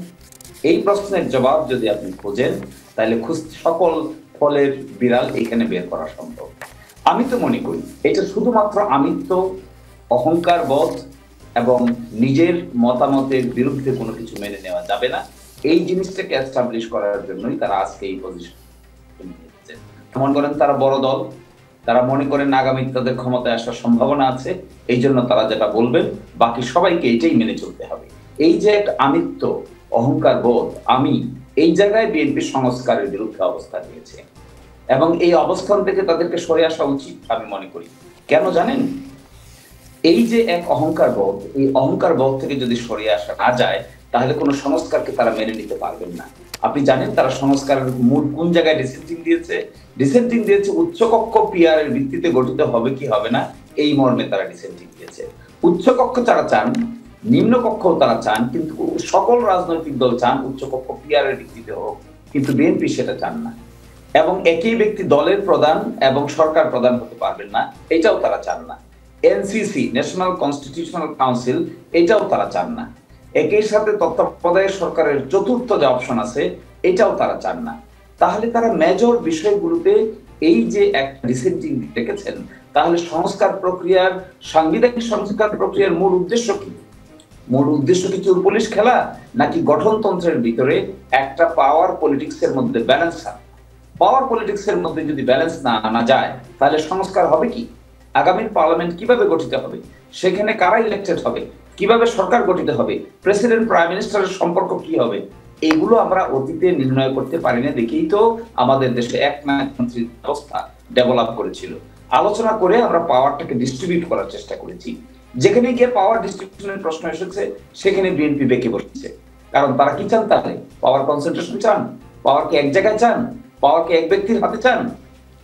এই প্রশ্নের জবাব যদি আপনি খোঁজেন তাহলে সকল ফলের বিড়াল এখানে বের করা সম্ভব। আমি তো মনে করি এটা শুধুমাত্র আমিত্ব অহংকার বোধ এবং নিজের মতামতের বিরুদ্ধে কোনো কিছু মেনে নেওয়া যাবে না, এই জিনিসটাকে এস্টাবলিশ করার জন্যই তারা আজকে এই পজিশন নিয়েছে। মনে করেন তারা বড় দল, তারা মনে করেন আগামী তাদের ক্ষমতায় আসার সম্ভাবনা আছে, এই জন্য তারা যেটা বলবেন বাকি সবাইকে এটাই মেনে চলতে হবে। এই যে একটা আমিত্ব, অহংকার বোধ, আমি, এই জায়গায় বিএনপি সংস্কারের বিরুদ্ধে অবস্থান নিয়েছে এবং এই অবস্থান থেকে তাদেরকে সরে আসা উচিত আমি মনে করি। কেন জানেন? এই যে এক অহংকার বোধ, এই অহংকার বোধ থেকে যদি সরে আসা না যায় তাহলে কোনো সংস্কারকে তারা মেনে নিতে পারবেন না। আপনি জানেন তারা সংস্কারের মূল কোন জায়গায় ডিসেন্টিং দিয়েছে? ডিসেন্টিং দিয়েছে উচ্চকক্ষ পিআর এর ভিত্তিতে গঠিত হবে কি হবে না এই মর্মে তারা ডিসেন্টিং দিয়েছে। উচ্চকক্ষ তারা চান, নিম্নকক্ষও তারা চান, কিন্তু সকল রাজনৈতিক দল চান উচ্চকক্ষ পিআর এর ভিত্তিতে হোক, কিন্তু বিএনপি সেটা চান না। এবং একই ব্যক্তি দলের প্রধান এবং সরকার প্রধান হতে পারবেন না, এটাও তারা চান না। এনসিসি, ন্যাশনাল কনস্টিটিউশনাল কাউন্সিল, এটাও তারা চান না। একই সাথে তত্ত্বাবধায়ক সরকারের চতুর্থ যে অপশন আছে এটাও তারা চান না। তাহলে তারা মেজর বিষয়গুলোতে এই যে একটা ডিসেন্টিং রেখেছেন, তাহলে সংস্কার প্রক্রিয়ার, সাংবিধানিক সংস্কার প্রক্রিয়ার মূল উদ্দেশ্য কি? মূল উদ্দেশ্য কি চোর পুলিশ খেলা, নাকি গঠনতন্ত্রের ভিতরে একটা পাওয়ার পলিটিক্সের মধ্যে ব্যালেন্স আনা? পাওয়ার পলিটিক্সের মধ্যে যদি ব্যালেন্স না আনা যায় তাহলে সংস্কার হবে কি? আগামীর পার্লামেন্ট কিভাবে গঠিত হবে, সেখানে কারা ইলেক্টেড হবে, কিভাবে সরকার গঠিত হবে, প্রেসিডেন্ট প্রাইম মিনিস্টারের সম্পর্ক কি হবে, এগুলো আমরা অতীতে নির্ণয় করতে পারি না দেখেই তো আমাদের দেশে একনায়কতন্ত্রের ব্যবস্থা ডেভেলপ করেছিল। আলোচনা করে আমরা পাওয়ারটাকে ডিস্ট্রিবিউট করার চেষ্টা করেছি। যেখানে গিয়ে পাওয়ার ডিস্ট্রিবিউশনের প্রশ্ন এসেছে সেখানে বিএনপি বেঁকে বসেছে। কারণ তারা কি চান? তাহলে পাওয়ার কনসেন্ট্রেশন চান? পাওয়ারকে এক জায়গায় চান? পাওয়ারকে এক ব্যক্তির হাতে চান?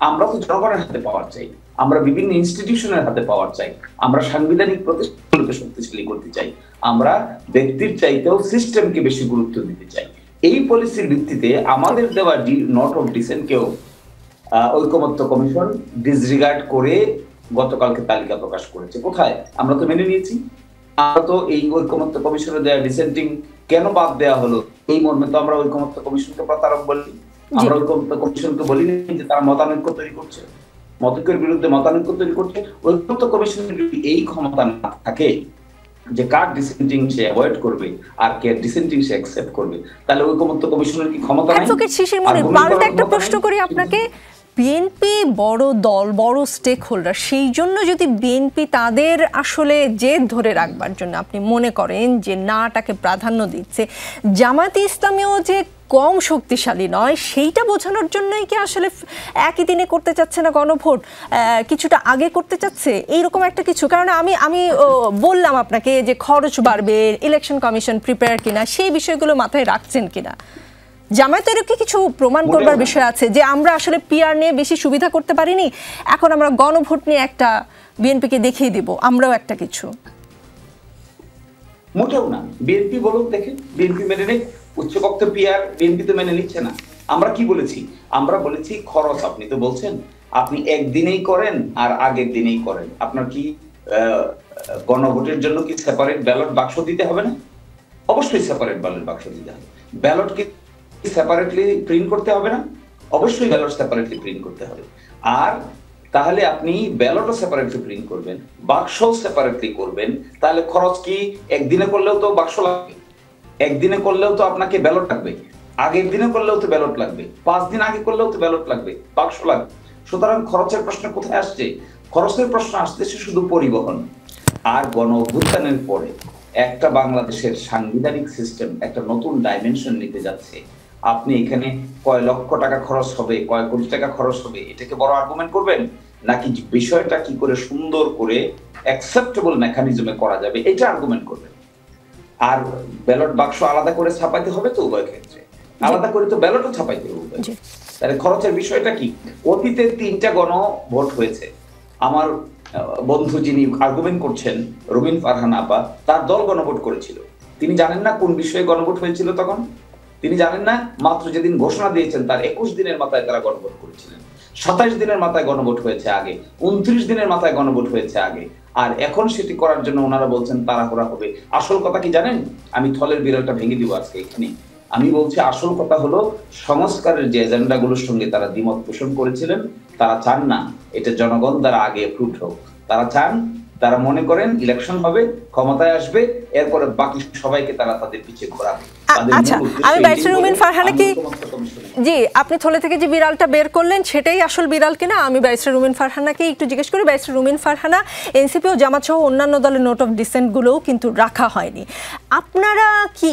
আমরা তো জনগণের হাতে পাওয়ার চাই, আমরা বিভিন্ন ইনস্টিটিউশনের হাতে পাওয়ার চাই, আমরা সাংবিধানিক প্রতিষ্ঠানগুলোকে শক্তিশালী করতে চাই, আমরা ব্যক্তির চাইতেও সিস্টেমকে বেশি গুরুত্ব দিতে চাই। এই পলিসির ভিত্তিতে আমাদের দেওয়া নোট অফ ডিসেন্টকেও ঐকমত্য কমিশন ডিসরিগার্ড করে গতকালকে তালিকা প্রকাশ করেছে। কোথায়? আমরা তো মেনে নিয়েছি। আমরা তো এই ঐকমত্য কমিশনে দেওয়া ডিসেন্টিং কেন বাদ দেওয়া হলো এই মর্মে তো আমরা ঐকমত্য কমিশনকে প্রতারক বলি। আমরা ঐকমত্য কমিশনকে বলিনি যে তারা মতানৈক্য তৈরি করছে, মতৈক্যের বিরুদ্ধে মতানৈক্য তৈরি করছে। ঐকমত্য কমিশনের যদি এই ক্ষমতা না থাকে যে কার ডিসেন্টিং সে অ্যাভয়েড করবে আর কে ডিসেন্টিং সে অ্যাকসেপ্ট করবে, তাহলে ঐকমত্য কমিশনের কি ক্ষমতা নাই? অ্যাডভোকেট শিশির মনির, পাল্টা একটা প্রশ্ন করি আপনাকে। বিএনপি বড় দল, বড় স্টেক হোল্ডার, সেই জন্য যদি বিএনপি তাদের আসলে জেদ ধরে রাখবার জন্য আপনি মনে করেন যে নাটাকে প্রাধান্য দিচ্ছে, জামায়াতে ইসলামীও যে কম শক্তিশালী নয় সেইটা বোঝানোর জন্যই কি আসলে একই দিনে করতে চাচ্ছে না গণভোট, কিছুটা আগে করতে চাচ্ছে এইরকম একটা কিছু? কারণ আমি বললাম আপনাকে যে খরচ বাড়বে, ইলেকশন কমিশন প্রিপেয়ার কিনা, সেই বিষয়গুলো মাথায় রাখছেন কিনা? জামায়াতেরও কি কিছু প্রমাণ করবার বিষয় আছে যে আমরা আসলে পিআর নিয়ে বেশি সুবিধা করতে পারিনি, এখন আমরা গণভোট নিয়ে একটা বিএনপিকে দেখিয়ে দিব আমরাও একটা কিছু? মোটেও না। বিএনপি বলুক, দেখেন বিএনপি মেনে নেই উচ্চকক্ষ পিআর, বিএনপি তো মেনে নিচ্ছে না। আমরা কি বলেছি? আমরা বলেছি খরচ, আপনি তো বলছেন আপনি একদিনেই করেন আর আগের দিনেই করেন, আপনার কি গণভোটের জন্য কি সেপারেট ব্যালট বাক্স দিতে হবে না? অবশ্যই সেপারেট ব্যালট বাক্স দিতে হবে। ব্যালট কি সেপারেটলি প্রিন্ট করতে হবে না? অবশ্যই ব্যালট সেপারেটলি প্রিন্ট করতে হবে। আর তাহলে আপনি ব্যালটও সেপারেটলি প্রিন্ট করবেন, বাক্সও সেপারেটলি করবেন, তাহলে খরচ কি একদিনে করলেও তো বাক্স লাগবে, একদিনে করলেও তো আপনাকে ব্যালট লাগবে, আগের দিনে করলেও তো ব্যালট লাগবে, 5 দিন আগে করলেও তো ব্যালট লাগবে, বাক্স লাগবে। সুতরাং খরচের প্রশ্ন কোথায় আসছে? খরচের প্রশ্ন আসতেছে শুধু পরিবহন। আর গণ অভ্যুত্থানের পরে একটা বাংলাদেশের সাংবিধানিক সিস্টেম একটা নতুন ডাইমেনশন নিতে যাচ্ছে। আপনি এখানে কয় লক্ষ টাকা খরচ হবে, কয় কোটি টাকা খরচ হবে, এটাকে বড় আর্গুমেন্ট করবেন, নাকি বিষয়টা কি করে সুন্দর করে অ্যাকসেপ্টেবল মেকানিজমে করা যাবে এটা আর্গুমেন্ট করবেন? আর ব্যালট বাক্স আলাদা করে ছাপাইতে হবে তো উভয় ক্ষেত্রে, আলাদা করে তো ব্যালটও ছাপাইতে হবে। তাহলে খরচের বিষয়টা কি? অতীতে 3টা গণভোট হয়েছে। আমার বন্ধু যিনি আর্গুমেন্ট করছেন রুমিন ফারহানা আপা, তার দল গণভোট করেছিল। তিনি জানেন না কোন বিষয়ে গণভোট হয়েছিল তখন? তিনি জানেন না? মাত্র যেদিন ঘোষণা দিয়েছেন তার 21 দিনের মাথায় তারা গণভোট করেছিলেন, 27 দিনের মাথায় গণভোট হয়েছে আগে, 29 দিনের মাথায় গণভোট হয়েছে আগে। আর এখন সেটি করার জন্য ওনারা বলছেন তাড়াহুড়া হবে। আসল কথা কি জানেন? আমি থলের বিড়ালটা ভেঙে দিব আজকে এখানে। আমি বলছি আসল কথা হলো সংস্কারের যে এজেন্ডাগুলোর সঙ্গে তারা দ্বিমত পোষণ করেছিলেন, তারা চান না এটা জনগণ দ্বারা আগে অ্যাপ্রুভড হোক। তারা চান তারা মনে করেন ইলেকশন হবে, ক্ষমতায় আসবে, এরপরে বাকি সবাইকে তারা তাদের পিছিয়ে ঘোরাবে। আচ্ছা, আমি ব্যারিস্টার রুমিন ফারহানা কি জি আপনি থলে থেকে যে বিড়ালটা বের করলেন সেটাই আসল বিড়াল কিনা আমি ব্যারিস্টার রুমিন ফারহানাকে একটু জিজ্ঞেস করি। ব্যারিস্টার রুমিন ফারহানা, এনসিপি ও জামাত সহ অন্যান্য দলের নোট অফ ডিসেন্ট গুলোও কিন্তু রাখা হয়নি, আপনারা কি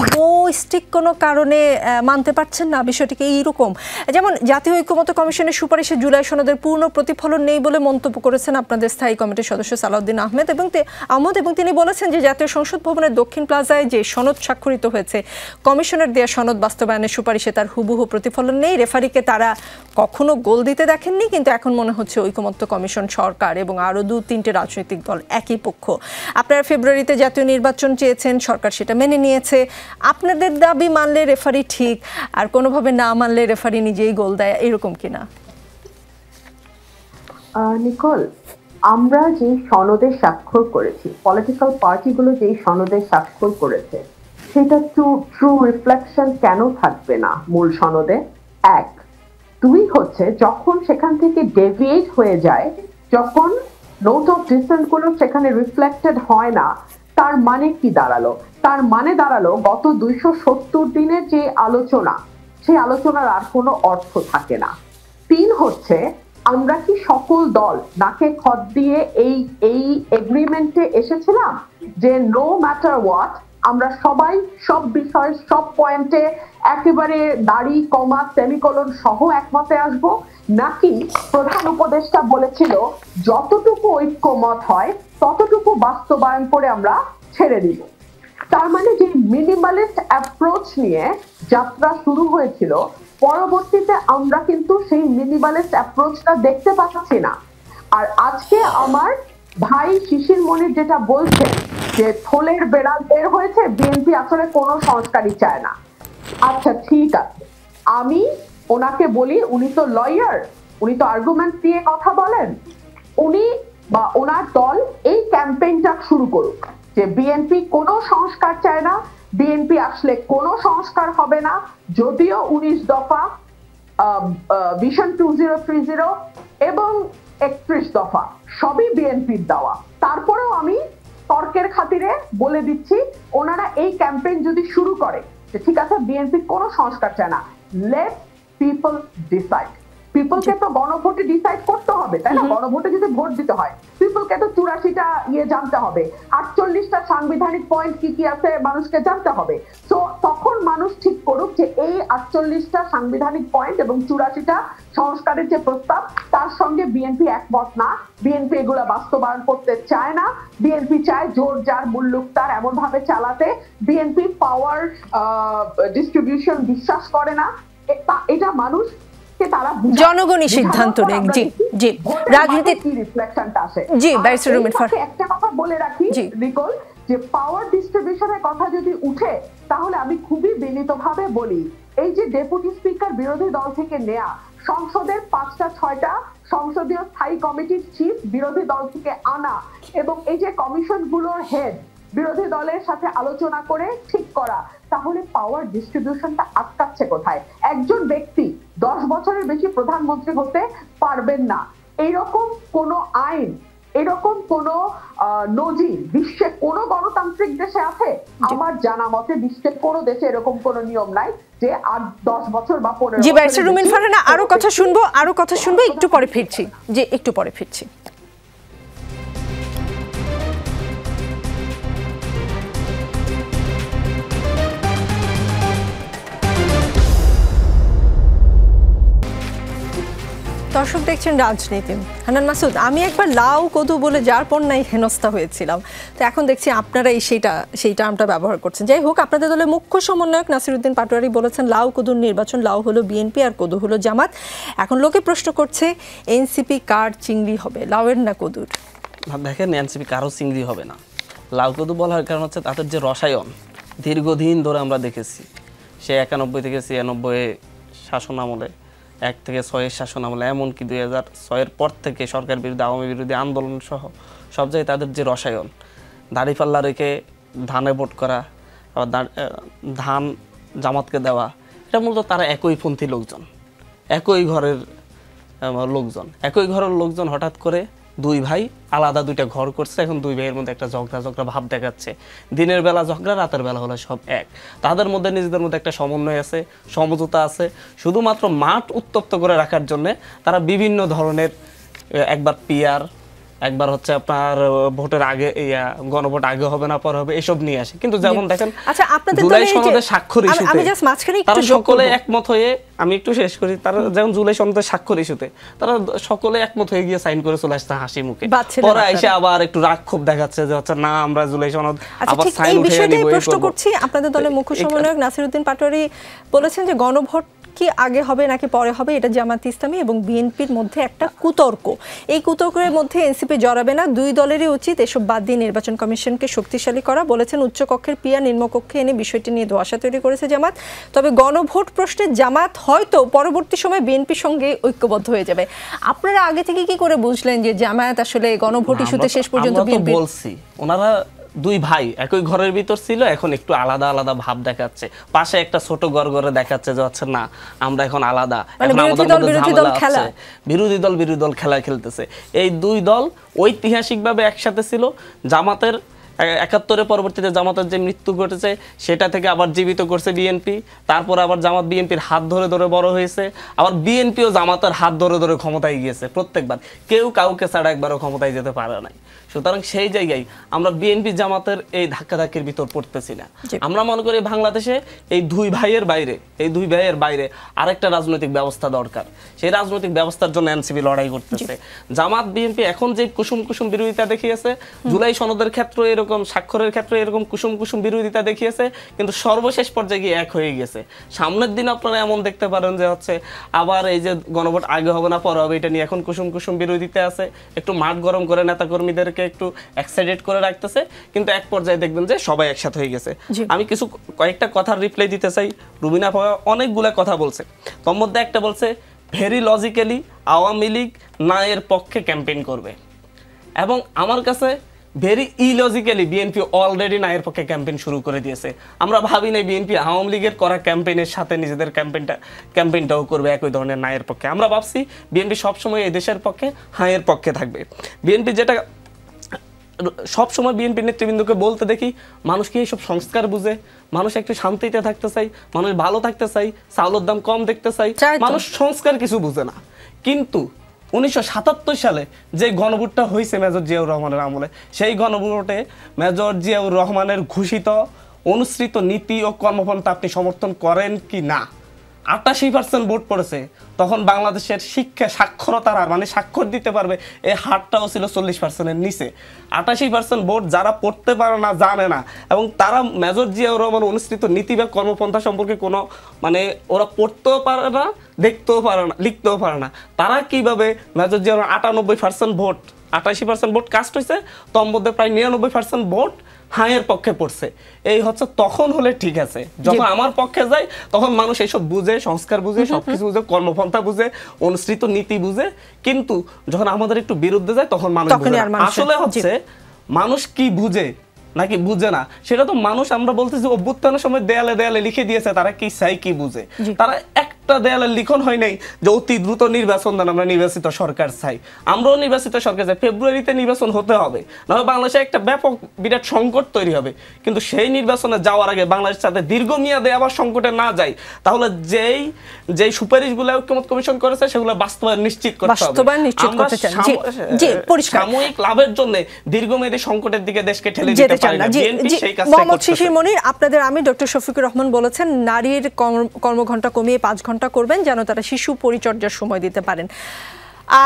ইগোইস্টিক কোনো কারণে মানতে পারছেন না বিষয়টিকে? এইরকম যেমন জাতীয় ঐক্যমত্য কমিশনের সুপারিশে জুলাই সনদের পূর্ণ প্রতিফলন নেই বলে মন্তব্য করেছেন আপনাদের স্থায়ী কমিটির সদস্য সালাউদ্দিন আহমেদ এবং তিনি বলেছেন যে জাতীয় সংসদ ভবনের দক্ষিণ প্লাজায় যে সনদ স্বাক্ষরিত হয়েছে কমিশনের দেয়া সনদ বাস্তবায়নের সুপারিশে তার হুবহু প্রতিফলন নেই। রেফারিকে তারা কখনো গোল দিতে দেখেননি, কিন্তু এখন মনে হচ্ছে ঐক্যমত্য কমিশন, সরকার এবং আরও 2-3টে রাজনৈতিক দল একই পক্ষ। আপনারা ফেব্রুয়ারিতে জাতীয় নির্বাচন চেয়েছেন, সরকার সেটা মেনে নিয়েছে। আপনাদের দাবি মানলে রেফারি ঠিক, আর কোনোভাবে না মানলে রেফারি নিজেই গোল দেয়, এরকম কিনা? নিকোল, আমরা যে সনদে স্বাক্ষর করেছি, পলিটিক্যাল পার্টিগুলো যেই সনদে স্বাক্ষর করেছে, সেটা ট্রু রিফ্লেকশন কেন থাকবে না মূল সনদে? 1, 2 হচ্ছে যখন সেখান থেকে ডেভিয়েট হয়ে যায়, যখন নোট অফ ডিসেন্ট গুলো সেখানে রিফ্লেক্টেড হয় না, তার মানে কি দাঁড়ালো? তার মানে দাঁড়ালো গত 270 দিনের যে আলোচনা, সেই আলোচনার আর কোনো অর্থ থাকে না। 3 হচ্ছে আমরা কি সকল দল নাকে খত দিয়ে এই এগ্রিমেন্টে এসেছিলাম যে নো ম্যাটার হোয়াট আমরা সবাই সব বিষয়ে সব পয়েন্টে একেবারে দাড়ি কমা সেমিকোলন সহ একমতে আসব, নাকি প্রধান উপদেষ্টা বলেছিল যতটুকু ঐক্যমত হয় ততটুকু বাস্তবায়ন করে আমরা ছেড়ে দিব? তার মানে যে মিনিমালিস্ট অ্যাপ্রোচ নিয়ে যাত্রা শুরু হয়েছিল, পরবর্তীতে আমরা কিন্তু সেই মিনিমালিস্ট অ্যাপ্রোচটা দেখতে পাচ্ছি না। আর আজকে আমার ভাই শিশির মনির যেটা বলছে যে থলের বেড়াল বের হয়েছে, বিএনপি আসলে কোনো সংস্কারই চায় না। আচ্ছা ঠিক আছে, আমি ওনাকে বলি, উনি তো লয়ার, উনি তো আর্গুমেন্ট দিয়ে কথা বলেন, উনি বা ওনার দল এই ক্যাম্পেইনটা শুরু করুক যে বিএনপি কোনো সংস্কার চায় না, বিএনপি আসলে কোনো সংস্কার হবে না। যদিও 19 দফা, ভিশন 2030 এবং 31 দফা সবই বিএনপির দেওয়া, তারপরেও আমি তর্কের খাতিরে বলে দিচ্ছি, ওনারা এই ক্যাম্পেইন যদি শুরু করে যে ঠিক আছে বিএনপি কোনো সংস্কার চায় না, লেট পিপল ডিসাইড। পিপলকে তো গণভোটে ডিসাইড করতে হবে, তাই না? গণভোটে যদি ভোট দিতে হয়, পিপলকে তো 84টা জানতে হবে, 48টা সাংবিধানিক পয়েন্ট কি কি আছে মানুষকে জানতে হবে। তো তখন মানুষ ঠিক করুক যে এই 48টা সাংবিধানিক পয়েন্ট এবং 84টা সংস্কারের যে প্রস্তাব, তার সঙ্গে বিএনপি একমত না, বিএনপি এগুলা বাস্তবায়ন করতে চায় না, বিএনপি চায় জোর যার মুল্লুক তার এমন ভাবে চালাতে, বিএনপি পাওয়ার ডিস্ট্রিবিউশন বিশ্বাস করে না। এটা মানুষ জনগণই সিদ্ধান্ত নেক। জি জি, রাজনীতির কি রিফ্লেকশনটা আসে। জি ব্যারিস্টার রুমিন ফারহানা, একটা কথা বলে রাখি নিকোল, যে পাওয়ার ডিস্ট্রিবিউশনের কথা যদি উঠে, তাহলে আমি খুবই বিনীতভাবে বলি, এই যে ডেপুটি স্পিকার বিরোধী দল থেকে নেয়া, সংসদের 5-6টা সংসদীয় স্থায়ী কমিটির চিফ বিরোধী দল থেকে আনা, এবং এই যে কমিশনগুলোর হেড বিরোধী দলের সাথে আলোচনা করে ঠিক করা, তাহলে পাওয়ার ডিস্ট্রিবিউশনটা আটকাচ্ছে কোথায়? একজন ব্যক্তি 10 বছরের বেশি প্রধানমন্ত্রী হতে পারবেন না, এইরকম কোন আইন, এরকম কোন নজির বিশ্বে কোন গণতান্ত্রিক দেশে আছে? আমার জানা মতে বিশ্বের কোন দেশে এরকম কোন নিয়ম নাই যে 8-10 বছর বা 15 বছর। জি ব্যারিস্টার রুমিন ফারহানা, আরো কথা শুনবো, একটু পরে ফিরছি। জি একটু পরে ফিরছি। দর্শক দেখছেন রাজনীতি। হান্নান মাসুদ, আমি একবার লাউ কদু বলে যার পণ্যায় হেনস্থা হয়েছিলাম, তো এখন দেখছি আপনারা সেই টার্মটা ব্যবহার করছেন। যাই হোক, আপনাদের দলের মুখ্য সমন্বয়ক নাসিরউদ্দিন পাটোয়ারি বলেছেন লাউ কদুর নির্বাচন, লাউ হলো বিএনপি আর কদু হলো জামাত। এখন লোকে প্রশ্ন করছে এনসিপি কার চিংড়ি হবে, লাউয়ের না কদুর? দেখেন, এনসিপি কারো চিংড়ি হবে না। লাউ কদু বলার কারণ হচ্ছে তাদের যে রসায়ন দীর্ঘদিন ধরে আমরা দেখেছি, সে 91 থেকে 96 শাসন আমলে, 1 থেকে 6 শাসন আমলে, এমনকি 2006-এর পর থেকে সরকার বিরোধী আওয়ামী বিরোধী আন্দোলন সহ সব জায়গায় তাদের যে রসায়ন, দাড়িপাল্লা রেখে ধানে ভোট করা, আবার ধান জামাতকে দেওয়া, এটা মূলত তারা একই পন্থী লোকজন, একই ঘরের লোকজন হঠাৎ করে দুই ভাই আলাদা দুইটা ঘর করছে, এখন দুই ভাইয়ের মধ্যে একটা ঝগড়া ভাব দেখাচ্ছে। দিনের বেলা ঝগড়া, রাতের বেলা হলে সব এক। তাদের মধ্যে নিজেদের মধ্যে একটা সমন্বয় আছে, সমঝোতা আছে। শুধুমাত্র মাঠ উত্তপ্ত করে রাখার জন্য তারা বিভিন্ন ধরনের, একবার পিআর, একবার হচ্ছে আপনার ভোটের আগে গণভোট আগে হবে না পরে হবে, এসব নিয়ে আসে। কিন্তু যেমন দেখেন আচ্ছা, আপনাদের জুলাই সনদের স্বাক্ষর ইস্যুতে তারা সকলে একমত হয়ে, আমি একটু শেষ করি, তারা যেমন জুলাই সনদের স্বাক্ষর ইস্যুতে তারা সকলে একমত হয়ে গিয়ে সাইন করে চলে আসছে হাসি মুখে, পরে এসে আবার একটু রাগ ক্ষোভ দেখাচ্ছে যে হচ্ছে না আমরা জুলাই সনদ আবার সাইন উঠিয়ে নিব। প্রশ্ন করছি, আপনাদের দলের মুখ্য সমন্বয়ক নাসিরউদ্দিন পাটোয়ারি বলেছেন যে গণভোট কি আগে হবে নাকি পরে হবে, এটা জামাত ইসলামী এবং বিএনপির মধ্যে একটা কুতর্ক। এই কুতর্কের মধ্যে এনসিপি জড়াবে না, দুই দলেরই উচিত এসব বাদ দিয়ে নির্বাচন কমিশনকে শক্তিশালী করা। বলেছেন উচ্চকক্ষের পিয়া নিম্নকক্ষে এনে বিষয়টি নিয়ে ধোঁয়াশা তৈরি করেছে জামাত। তবে গণভোট প্রশ্নে জামাত হয়তো পরবর্তী সময় বিএনপির সঙ্গে ঐক্যবদ্ধ হয়ে যাবে। আপনারা আগে থেকে কি করে বুঝলেন যে জামাত আসলে গণভোট ইস্যুতে শেষ পর্যন্ত বিএনপি? বলছি ওনারা দুই ভাই একই ঘরের ভিতর ছিল, এখন একটু আলাদা আলাদা ভাব দেখাচ্ছে। পাশে একটা ছোট ঘর করে দেখাচ্ছে যে হচ্ছে না আমরা এখন আলাদা, বিরোধী দল খেলা খেলতেছে। এই দুই দল ঐতিহাসিকভাবে একসাথে ছিল। জামাতের ৭১ পরবর্তীতে জামাতের যে মৃত্যু ঘটেছে সেটা থেকে আবার জীবিত করছে বিএনপি। তারপর আবার জামাত বিএনপির হাত ধরে ধরে বড় হয়েছে, আবার বিএনপিও জামাতের হাত ধরে ধরে ক্ষমতায় গিয়েছে প্রত্যেকবার। কেউ কাউকে ছাড়া একবারও ক্ষমতায় যেতে পারে নাই। সুতরাং সেই জায়গায় আমরা বিএনপি জামাতের এই ধাক্কাধাক্কির ভিতর পড়তেছি না। আমরা মনে করি বাংলাদেশে এই দুই ভাইয়ের বাইরে আরেকটা রাজনৈতিক ব্যবস্থা দরকার। সেই রাজনৈতিক ব্যবস্থার জন্য এনসিপি লড়াই করতেছে। জামাত বিএনপি এখন যে কুসুম বিরোধিতা দেখিয়েছে, জুলাই সনদের ক্ষেত্রে এরকম, স্বাক্ষরের ক্ষেত্রে এরকম কুসুম বিরোধিতা দেখিয়েছে, কিন্তু সর্বশেষ পর্যায়ে গিয়ে এক হয়ে গেছে। সামনের দিন আপনারা এমন দেখতে পারেন যে হচ্ছে আবার এই যে গণভোট আগে হবে না পরে হবে, এটা নিয়ে এখন কুসুম বিরোধিতা আছে। একটু মাঠ গরম করে নেতাকর্মীদের একটু এক্সাইটেড করে রাখতেছে, কিন্তু এক পর্যায়ে দেখবেন যে সবাই একসাথে হয়ে গেছে। আমি কয়েকটা কথার রিপ্লাই দিতে চাই। রুবিনা অনেকগুলা কথা বলছে, তোর মধ্যে একটা বলছে ভেরি লজিক্যালি আওয়ামী লীগ না এর পক্ষে ক্যাম্পেইন করবে, এবং আমার কাছে ভেরি ইলজিক্যালি বিএনপি অলরেডি না এর পক্ষে ক্যাম্পেইন শুরু করে দিয়েছে। আমরা ভাবি নাই বিএনপি আওয়ামী লীগের করা ক্যাম্পেইনের সাথে নিজেদের ক্যাম্পেইনটাও করবে একই ধরনের না এর পক্ষে। আমরা ভাবছি বিএনপি সবসময় এই দেশের পক্ষে, হ্যাঁ এর পক্ষে থাকবে। বিএনপি যেটা সবসময় বিএনপি নেতৃবৃন্দকে বলতে দেখি, মানুষ কি এইসব সংস্কার বুঝে? মানুষ একটু শান্তিতে থাকতে চাই, মানুষ ভালো থাকতে চাই, চাউলের দাম কম দেখতে চাই, মানুষ সংস্কার কিছু বুঝে না। কিন্তু 1977 সালে যে গণভোটটা হয়েছে মেজর জিয়াউর রহমানের আমলে, সেই গণভোটে মেজর জিয়াউর রহমানের ঘোষিত অনুসৃত নীতি ও কর্মপন্থা আপনি সমর্থন করেন কি না? 88% ভোট পড়েছে। তখন বাংলাদেশের শিক্ষা সাক্ষরতার হার, মানে স্বাক্ষর দিতে পারবে এই হারটাও ছিল 40%-এর নিচে। 88% ভোট যারা পড়তে পারে না, জানে না, এবং তারা মেজর জিয়াউর রহমান অনুসৃত নীতি বা কর্মপন্থা সম্পর্কে কোনো, মানে ওরা পড়তেও পারে না, দেখতেও পারে না, লিখতেও পারে না, তারা কিভাবে মেজর জিয়াউর 98% ভোট, 88% ভোট কাস্ট হয়েছে, তোর মধ্যে প্রায় 99% ভোট হায়ের পক্ষে পড়ছে। এই হচ্ছে তখন হলে ঠিক আছে। যখন আমার পক্ষে যায় তখন মানুষ এইসব বুঝে, সংস্কার বুঝে, সবকিছু বুঝে, কর্মপন্থা বুঝে, অনুসৃত নীতি বুঝে। কিন্তু যখন আমাদের একটু বিরুদ্ধে যায় তখন মানুষ বুঝে না। আসলে হচ্ছে মানুষ কি বুঝে নাকি বুঝে না সেটা তো মানুষ, আমরা বলতেছি অভ্যুত্থানের সময় দেয়ালে দেয়ালে লিখে দিয়েছে তারা কি চাই কি বুঝে। তারা একটা দেয়ালের লিখন হয় নাই যে অতি দ্রুত নির্বাচন দেন, আমরা নির্বাচিত সরকার চাই। আমরাও নির্বাচিত সরকার চাই, ফেব্রুয়ারিতে নির্বাচন হতে হবে, নাহলে বাংলাদেশে একটা ব্যাপক বিরাট সংকট তৈরি হবে। কিন্তু সেই নির্বাচনে যাওয়ার আগে বাংলাদেশের সাথে দীর্ঘমেয়াদে আবার সংকটে না যায়, তাহলে যেই সুপারিশগুলো ঐক্যমত কমিশন করেছে সেগুলো বাস্তবায়ন নিশ্চিত করতে হবে। সাময়িক লাভের জন্য দীর্ঘমেয়াদী সংকটের দিকে দেশকে ঠেলে দিতে পারে না বিএনপি, সেই কাজটা করতেছে। মোহাম্মদ শিশির মনির, আপনাদের আমি ডক্টর শফিকুর রহমান বলেছেন নারীর কর্মঘণ্টা কমিয়ে 5 ঘন্টা করবেন যেন তারা শিশু পরিচর্যার সময় দিতে পারেন।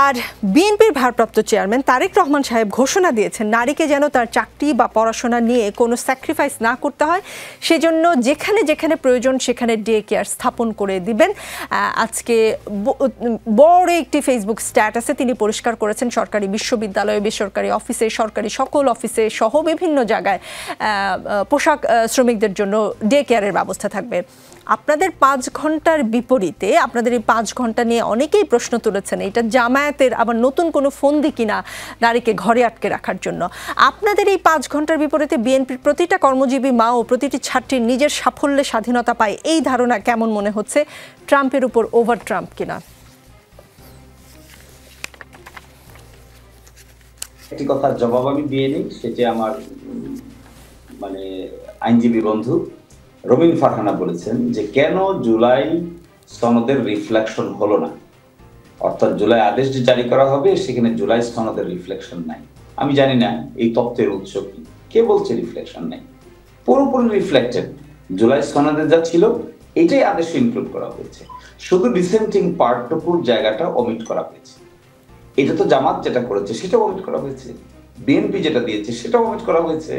আর বিএনপির ভারপ্রাপ্ত চেয়ারম্যান তারেক রহমান সাহেব ঘোষণা দিয়েছেন নারীকে যেন তার চাকরি বা পড়াশোনা নিয়ে কোনো স্যাক্রিফাইস না করতে হয়, সেজন্য যেখানে যেখানে প্রয়োজন সেখানে ডে কেয়ার স্থাপন করে দিবেন। আজকে বড় একটি ফেসবুক স্ট্যাটাসে তিনি পরিষ্কার করেছেন সরকারি বিশ্ববিদ্যালয়, বেসরকারি অফিসে, সরকারি সকল অফিসে সহ বিভিন্ন জায়গায় পোশাক শ্রমিকদের জন্য ডে কেয়ারের ব্যবস্থা থাকবে। আপনাদের 5 ঘন্টার বিপরীতে আপনাদের এই 5 ঘন্টা নিয়ে অনেকেই প্রশ্ন তুলেছেন এটা জামায়াতের আবার নতুন কোনো ফন্দি কিনা নারীকে ঘরে আটকে রাখার জন্য। আপনাদের এই 5 ঘন্টার বিপরীতে বিএনপির প্রতিটা কর্মজীবী মা ও প্রতিটি ছাত্রীর নিজের সাফল্যে স্বাধীনতা পায়, এই ধারণা কেমন মনে হচ্ছে? ট্রাম্পের উপর ওভার ট্রাম্প কিনা? একটি কথার জবাব আমি দিয়ে নিই, সেটি আমার মানে আইনজীবী বন্ধু রুমিন ফারহানা বলেছেন যে কেন জুলাই সনদের রিফ্লেকশন হলো না, অর্থাৎ জুলাই আদেশ যে জারি করা হবে সেখানে জুলাই সনদের রিফ্লেকশন নাই। আমি জানি না এই তত্ত্বের উৎস কি, কে বলছে রিফ্লেকশন নাই? পুরোপুরি রিফ্লেক্টেড জুলাই সনদে যা ছিল এটাই আদেশে ইনক্লুড করা হয়েছে, শুধু ডিসেন্টিং পার্টটুকুর জায়গাটা ওমিট করা হয়েছে। এটা তো জামাত যেটা করেছে সেটা ওমিট করা হয়েছে, বিএনপি যেটা দিয়েছে সেটা ওমিট করা হয়েছে,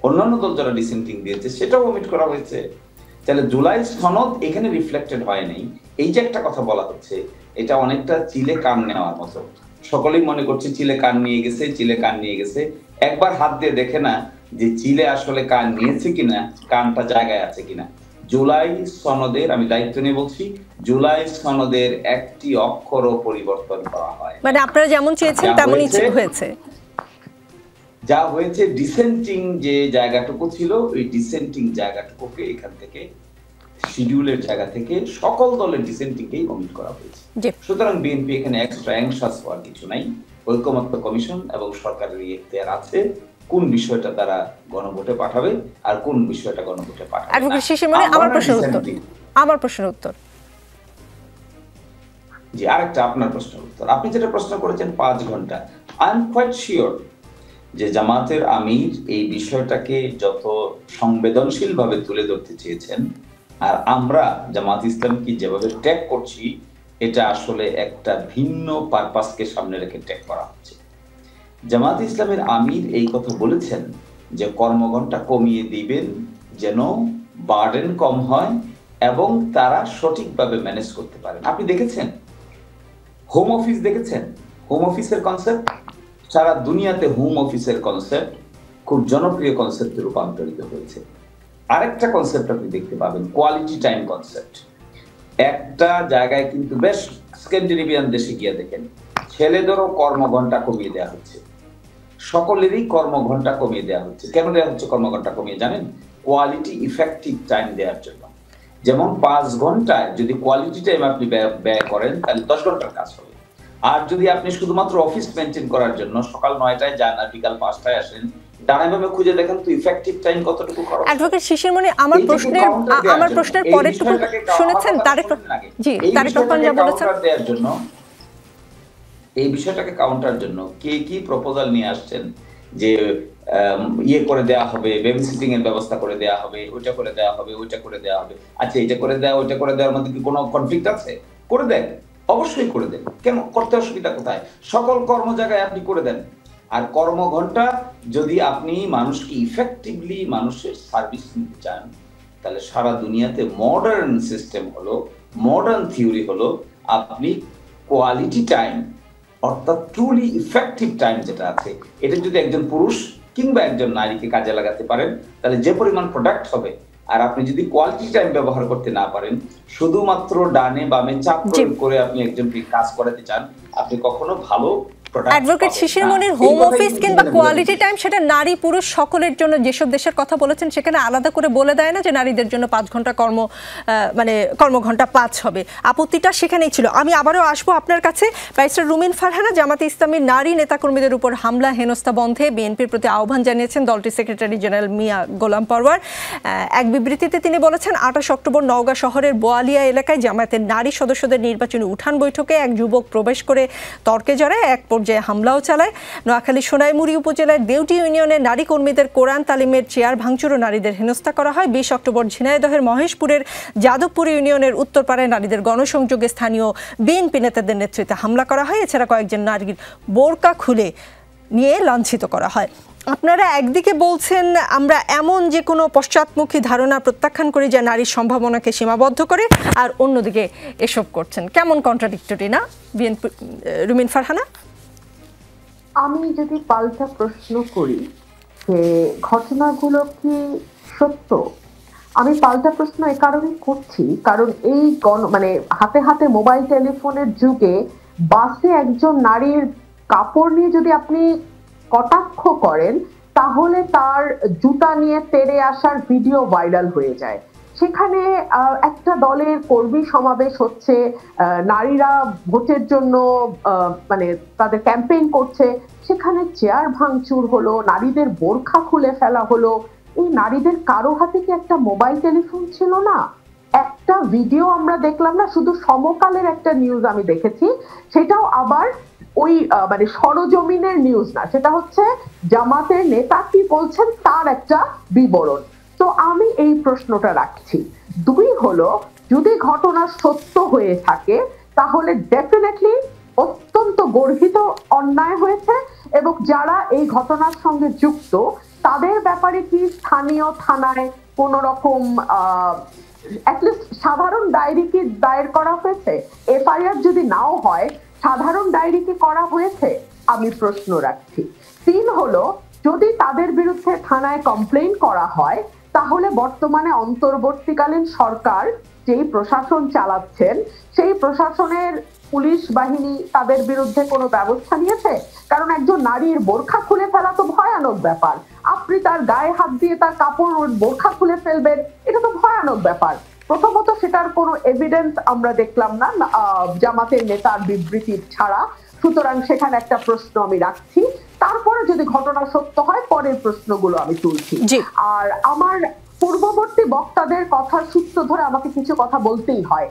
অন্যান্য দল যারা ডিসেন্টিং দিয়েছে সেটাও ওমিট করা হয়েছে। তাহলে জুলাই সনদ এখানে রিফ্লেক্টেড হয় নাই, এই যে একটা কথা বলা হচ্ছে এটা অনেকটা চিলে কান নেওয়ার মতো। সকলেই মনে করছে চিলে কান নিয়ে গেছে, চিলে কান নিয়ে গেছে। একবার হাত দিয়ে দেখে না যে চিলে আসলে কান নিয়েছে কিনা, কানটা জায়গায় আছে কিনা। জুলাই সনদের, আমি দায়িত্ব নিয়ে বলছি, জুলাই সনদের একটি অক্ষরও পরিবর্তন করা হয়, মানে আপনারা যেমন চেয়েছেন তেমনই হয়েছে। যা হয়েছে ডিসেন্টিং যে জায়গাটুকু ছিল ওই ডিসেন্টিং জায়গাটুকুকে এখান থেকে শিডিউলের জায়গা থেকে সকল দলের ডিসেন্টিংকেই ওমিট করা হয়েছে। সুতরাং বিএনপি এখানে এক্সট্রা অ্যাংশাস হওয়ার কিছু নাই। ঐকমত্য কমিশন এবং সরকারের এখতিয়ার আছে কোন বিষয়টা তারা গণভোটে পাঠাবে আর কোন বিষয়টা গণভোটে পাঠাবে না। আমার প্রশ্নের উত্তর জি, আরেকটা আপনার প্রশ্নের উত্তর। আপনি যেটা প্রশ্ন করেছেন 5 ঘন্টা, আই এম কোয়াইট শিওর যে জামাতের আমির এই বিষয়টাকে যত সংবেদনশীল ভাবে তুলে ধরতে চেয়েছেন আর আমরা জামাত ইসলামকে যেভাবে ট্যাগ করছি এটা আসলে একটা ভিন্ন পারপাসকে সামনে রেখে ট্যাগ করা হচ্ছে। জামাত ইসলামের আমির এই কথা বলেছেন যে কর্মঘণ্টা কমিয়ে দিবেন যেন বার্ডেন কম হয় এবং তারা সঠিকভাবে ম্যানেজ করতে পারেন। আপনি দেখেছেন হোম অফিস, দেখেছেন হোম অফিসের কনসেপ্ট, সারা দুনিয়াতে হোম অফিসের কনসেপ্ট খুব জনপ্রিয় কনসেপ্টে রূপান্তরিত হয়েছে। আরেকটা কনসেপ্ট আপনি দেখতে পাবেন, কোয়ালিটি টাইম কনসেপ্ট। একটা জায়গায় কিন্তু বেশ স্ক্যান্ডিনেভিয়ান দেশে গিয়ে দেখেন ছেলেদেরও কর্মঘণ্টা কমিয়ে দেওয়া হচ্ছে, সকলেরই কর্মঘণ্টা কমিয়ে দেওয়া হচ্ছে। কেন দেওয়া হচ্ছে কর্মঘণ্টা কমিয়ে জানেন? কোয়ালিটি ইফেক্টিভ টাইম দেওয়ার জন্য। যেমন 5 ঘন্টায় যদি কোয়ালিটি টাইম আপনি ব্যয় করেন তাহলে 10 ঘন্টার কাজ হবে। আর যদি আপনি শুধুমাত্র অফিস মেনটেন করার জন্য সকাল 9টায় যান আর বিকাল 5টায় আসেন, ডানাভাবে খুঁজে দেখেন তো ইফেক্টিভ টাইম কতটুকু খরচ। অ্যাডভোকেট শিশিরমণি, আমার প্রশ্নের পরের টুকু শুনেছেন? তারেক রহমান যা বলেছেন দেওয়ার জন্য, এই বিষয়টাকে কাউন্টার জন্য কে কি প্রপোজাল নিয়ে আসছেন যে ইয়ে করে দেওয়া হবে, বেবি সিটিং এর ব্যবস্থা করে দেওয়া হবে, ওইটা করে দেওয়া হবে, ওইটা করে দেওয়া হবে। আচ্ছা, এটা করে দেওয়া ওইটা করে দেওয়ার মধ্যে কি কোনো কনফ্লিক্ট আছে? করে দেন, অবশ্যই করে দেন, কেন করতে অসুবিধা কোথায়? সকল কর্ম জায়গায় আপনি করে দেন। আর কর্মঘণ্টা যদি আপনি মানুষকে ইফেক্টিভলি মানুষের সার্ভিস নিতে চান তাহলে সারা দুনিয়াতে মডার্ন সিস্টেম হলো, মডার্ন থিওরি হলো আপনি কোয়ালিটি টাইম অর্থাৎ ট্রুলি ইফেক্টিভ টাইম যেটা আছে এটা যদি একজন পুরুষ কিংবা একজন নারীকে কাজে লাগাতে পারেন তাহলে যে পরিমাণ প্রোডাক্ট হবে। আর আপনি যদি কোয়ালিটি টাইম ব্যবহার করতে না পারেন, শুধুমাত্র ডানে বামে চাপ প্রয়োগ করে আপনি একজনকে কাজ করাতে চান, আপনি কখনো ভালো অ্যাডভোকেট শিশিরমণির হোম অফিস কিংবা কোয়ালিটি টাইম সেটা নারী পুরুষ সকলের জন্য, যেসব দেশের কথা বলেছেন সেখানে আলাদা করে বলে দেয় না যে নারীদের জন্য 5 ঘন্টা কর্মঘণ্টা 5 হবে। আপত্তিটা সেখানেই ছিল। আমি আবারও আসবো আপনার কাছে। ব্যারিস্টার রুমিন ফারহানা, জামাতে ইসলামীর নারী নেতাকর্মীদের উপর হামলা হেনস্থা বন্ধে বিএনপির প্রতি আহ্বান জানিয়েছেন দলটির সেক্রেটারি জেনারেল মিয়া গোলাম পরওয়ার। এক বিবৃতিতে তিনি বলেছেন 28 অক্টোবর নওগাঁ শহরের বোয়ালিয়া এলাকায় জামায়াতের নারী সদস্যদের নির্বাচনী উঠান বৈঠকে এক যুবক প্রবেশ করে তর্কে জড়ায়, এক যে হামলাও চালায়। নোয়াখালী সোনাইমুড়ি উপজেলার দেউটি ইউনিয়নের নারী কর্মীদের কোরআন তালিমের চেয়ার ভাঙচুর ও নারীদের হেনস্থা করা হয়। 20 অক্টোবর ঝিনাইদহের মহেশপুরের যাদবপুর ইউনিয়নের উত্তরপাড়ায় নারীদের গণসংযোগে স্থানীয় বিএনপি নেতাদের নেতৃত্বে হামলা করা হয়। এছাড়া কয়েকজন নারীর বোরকা খুলে নিয়ে লাঞ্ছিত করা হয়। আপনারা একদিকে বলছেন আমরা এমন যে কোনো পশ্চাৎমুখী ধারণা প্রত্যাখ্যান করি যা নারীর সম্ভাবনাকে সীমাবদ্ধ করে, আর অন্যদিকে এসব করছেন। কেমন কন্ট্রাডিক্টরি না বিএনপি? রুমিন ফারহানা, আমি যদি পাল্টা প্রশ্ন করি যে ঘটনাগুলো কি সত্য, আমি পাল্টা প্রশ্ন এই কারণে করছি কারণ এই হাতে হাতে মোবাইল টেলিফোনের যুগে বাসে একজন নারীর কাপড় নিয়ে যদি আপনি কটাক্ষ করেন তাহলে তার জুতা নিয়ে তেড়ে আসার ভিডিও ভাইরাল হয়ে যায়। সেখানে একটা দলের কর্মী সমাবেশ হচ্ছে, নারীরা ভোটের জন্য মানে তাদের ক্যাম্পেইন করছে, সেখানে চেয়ার ভাঙচুর হলো, নারীদের বোরখা খুলে ফেলা হলো। এই নারীদের কারো হাতে কি একটা মোবাইল টেলিফোন ছিল না? একটা ভিডিও আমরা দেখলাম না, শুধু সমকালের একটা নিউজ আমি দেখেছি, সেটাও আবার ওই মানে সরজমিনের নিউজ না, সেটা হচ্ছে জামাতের নেতা কি বলছেন তার একটা বিবরণ। তো আমি এই প্রশ্নটা রাখছি। দুই হলো, যদি ঘটনা সত্য হয়ে থাকে তাহলে ডেফিনেটলি অত্যন্ত গর্হিত অন্যায় হয়েছে, এবং যারা এই ঘটনার সঙ্গে যুক্ত তাদের ব্যাপারে কি স্থানীয় থানায় কোন রকম অ্যাটলিস্ট সাধারণ ডায়েরি কি দায়ের করা হয়েছে? এফআইআর যদি নাও হয়, সাধারণ ডায়েরি কি করা হয়েছে? আমি প্রশ্ন রাখছি। তিন হলো, যদি তাদের বিরুদ্ধে থানায় কমপ্লেইন করা হয়, তাহলে বর্তমানে অন্তর্বর্তীকালীন সরকার যেই প্রশাসন চালাচ্ছেন সেই প্রশাসনের পুলিশ বাহিনী তাদের বিরুদ্ধে কোনো ব্যবস্থা নিয়েছে? কারণ একজন নারীর বোরখা খুলে ফেলা তো ভয়ানক ব্যাপার। আপনি তার গায়ে হাত দিয়ে তার কাপড় বোরখা খুলে ফেলবেন, এটা তো ভয়ানক ব্যাপার। প্রথমত সেটার কোনো এভিডেন্স আমরা দেখলাম না জামাতের নেতার বিবৃতি ছাড়া, সুতরাং সেখানে একটা প্রশ্ন আমি রাখছি। তারপরে যদি ঘটনা সত্য হয়, পরের প্রশ্নগুলো আমি তুলছি। আর আমার পূর্ববর্তী বক্তাদের কথার সূত্র ধরে আমাকে কিছু কথা বলতেই হয়।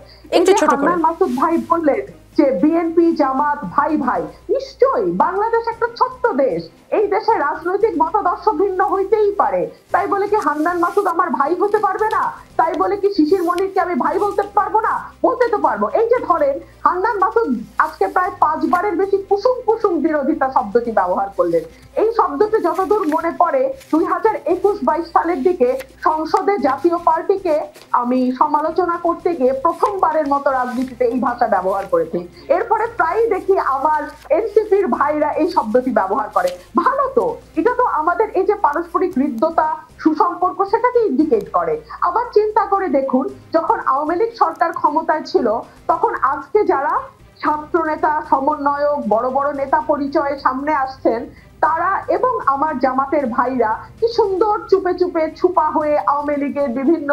হান্নান মাসুদ ভাই বললেন যে বিএনপি জামাত ভাই ভাই, নিশ্চয়ই বাংলাদেশ একটা ছোট্ট দেশ, এই দেশে রাজনৈতিক মতাদর্শ ভিন্ন হইতেই পারে, তাই বলে কি হান্নান মাসুদ আমার ভাই হতে পারবে না? তাই বলে কি শিশির মনিরকে আমি ভাই বলতে পারবো না? বলতে তো পারবো। এই যে ধরেন হান্নান মাসুদ আজকে প্রায় 5 বারের বেশি কুসুম কুসুম বিরোধিতা শব্দটি ব্যবহার করলেন। এই শব্দটি যতদূর মনে পড়ে 2021-22 সালের দিকে সংসদে জাতীয় পার্টিকে আমি সমালোচনা করতে গিয়ে প্রথমবারের মতো রাজনীতিতে এই ভাষা ব্যবহার করেছি। এরপরে প্রায়ই দেখি আমার এনসিপির ভাইরা এই শব্দটি ব্যবহার করে। ভালো তো, এটা তো আমাদের এই যে পারস্পরিক হৃদ্যতা সুসম্পর্ক সেটাকে ইন্ডিকেট করে। আবার চিন্তা করে দেখুন, যখন আওয়ামী লীগ সরকার ক্ষমতায় ছিল তখন আজকে যারা ছাত্র নেতা, সমন্বয়ক, বড় বড় নেতা পরিচয়ে সামনে আসছেন তারা এবং আমার জামাতের ভাইরা কি সুন্দর চুপে চুপে ছুপা হয়ে আওয়ামী লীগের বিভিন্ন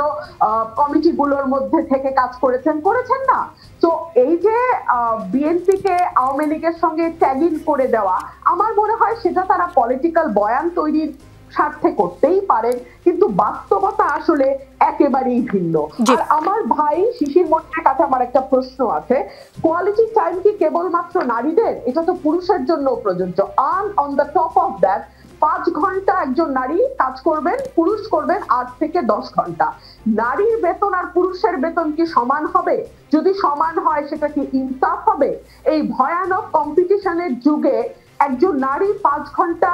কমিটিগুলোর মধ্যে থেকে কাজ করেছেন না? তো এই যে বিএনপিকে আওয়ামী লীগের সঙ্গে ট্যাগিং করে দেওয়া, আমার মনে হয় সেটা তারা পলিটিক্যাল বয়ান তৈরির স্বার্থে করতেই পারেন, কিন্তু বাস্তবতা আসলে একেবারেই ভিন্ন। আর আমার ভাই শিশির মনিরের কাছে আমার একটা প্রশ্ন আছে, কোয়ালিটি টাইম কি কেবলমাত্র নারীদের? এটা তো পুরুষের জন্য প্রযোজ্য। On the top of that 5 ঘন্টা একজন নারী কাজ করবেন, পুরুষ করবেন 8 থেকে 10 ঘন্টা। নারীর বেতন আর পুরুষের বেতন কি সমান হবে? যদি সমান হয় সেটা কি ইনসাফ হবে? এই ভয়ানক কম্পিটিশনের যুগে একজন নারী 5 ঘন্টা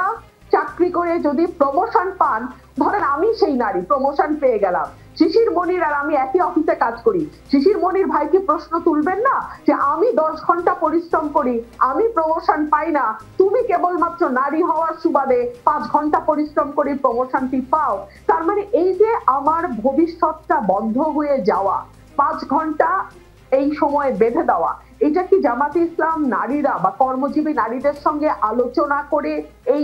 চাকরি করে যদি প্রমোশন পান, ধরেন আমি সেই নারী প্রমোশন পেয়ে গেলাম, শিশির মনির আর আমি একই অফিসে কাজ করি, শিশির মনির ভাই কি প্রশ্ন তুলবেন না যে আমি 10 ঘন্টা পরিশ্রম করি, আমি প্রমোশন পাই না, তুমি কেবলমাত্র নারী হওয়ার সুবাদে 5 ঘন্টা পরিশ্রম করে প্রমোশনটি পাও? তার মানে এই যে আমার ভবিষ্যৎটা বন্ধ হয়ে যাওয়া, 5 ঘন্টা এই সময় বেঁধে দেওয়া, এটা কি জামাতে ইসলাম নারীরা বা কর্মজীবী নারীদের সঙ্গে আলোচনা করে এই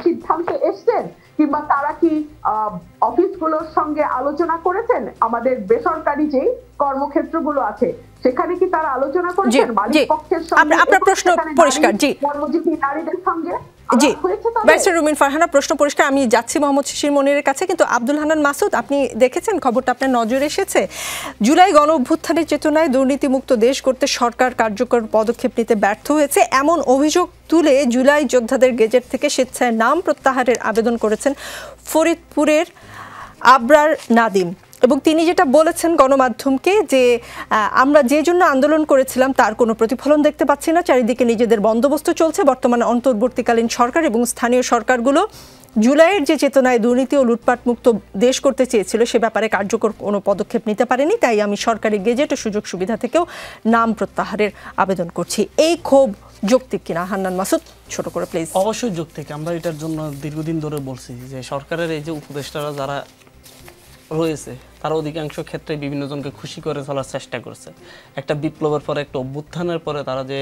সিদ্ধান্তে এসছেন? কিংবা তারা কি অফিসগুলোর সঙ্গে আলোচনা করেছেন? আমাদের বেসরকারি যে কর্মক্ষেত্রগুলো আছে সেখানে কি তারা আলোচনা করেছেন মালিক পক্ষের সঙ্গে? আপনার প্রশ্ন পরিষ্কার। জি, কর্মজীবী নারীদের সঙ্গে জি, ব্যারিস্টার রুমিন ফারহানা, প্রশ্ন পরিষ্কার। আমি যাচ্ছি মোহাম্মদ শিশির মনিরের কাছে, কিন্তু আব্দুল হান্নান মাসুদ, আপনি দেখেছেন খবরটা, আপনার নজরে এসেছে, জুলাই গণ অভ্যুত্থানের চেতনায় দুর্নীতিমুক্ত দেশ করতে সরকার কার্যকর পদক্ষেপ নিতে ব্যর্থ হয়েছে এমন অভিযোগ তুলে জুলাই যোদ্ধাদের গেজেট থেকে স্বেচ্ছায় নাম প্রত্যাহারের আবেদন করেছেন ফরিদপুরের আবরার নাদিম। এবং তিনি যেটা বলেছেন গণমাধ্যমকে যে আমরা যে জন্য আন্দোলন করেছিলাম তার কোনো প্রতিফলন দেখতে পাচ্ছি না, চারিদিকে নিজেদের বন্দোবস্ত চলছে। বর্তমানে অন্তর্বর্তীকালীন সরকার এবং স্থানীয় সরকারগুলো জুলাইয়ের যে চেতনায় দুর্নীতি ও লুটপাট মুক্ত দেশ করতে চেয়েছিল সে ব্যাপারে কার্যকর কোনো পদক্ষেপ নিতে পারেনি, তাই আমি সরকারি গেজেট ও সুযোগ সুবিধা থেকেও নাম প্রত্যাহারের আবেদন করছি। এই ক্ষোভ যৌক্তিক কিনা হান্নান মাসুদ, ছোট করে প্লিজ। অবশ্যই যৌক্তিক। আমরা এটার জন্য দীর্ঘদিন ধরে বলছি যে সরকারের এই যে উপদেষ্টারা যারা রয়েছে তারা অধিকাংশ ক্ষেত্রে বিভিন্ন জনকে খুশি করে চলার চেষ্টা করছে। একটা বিপ্লবের পরে, একটা অভ্যুত্থানের পরে তারা যে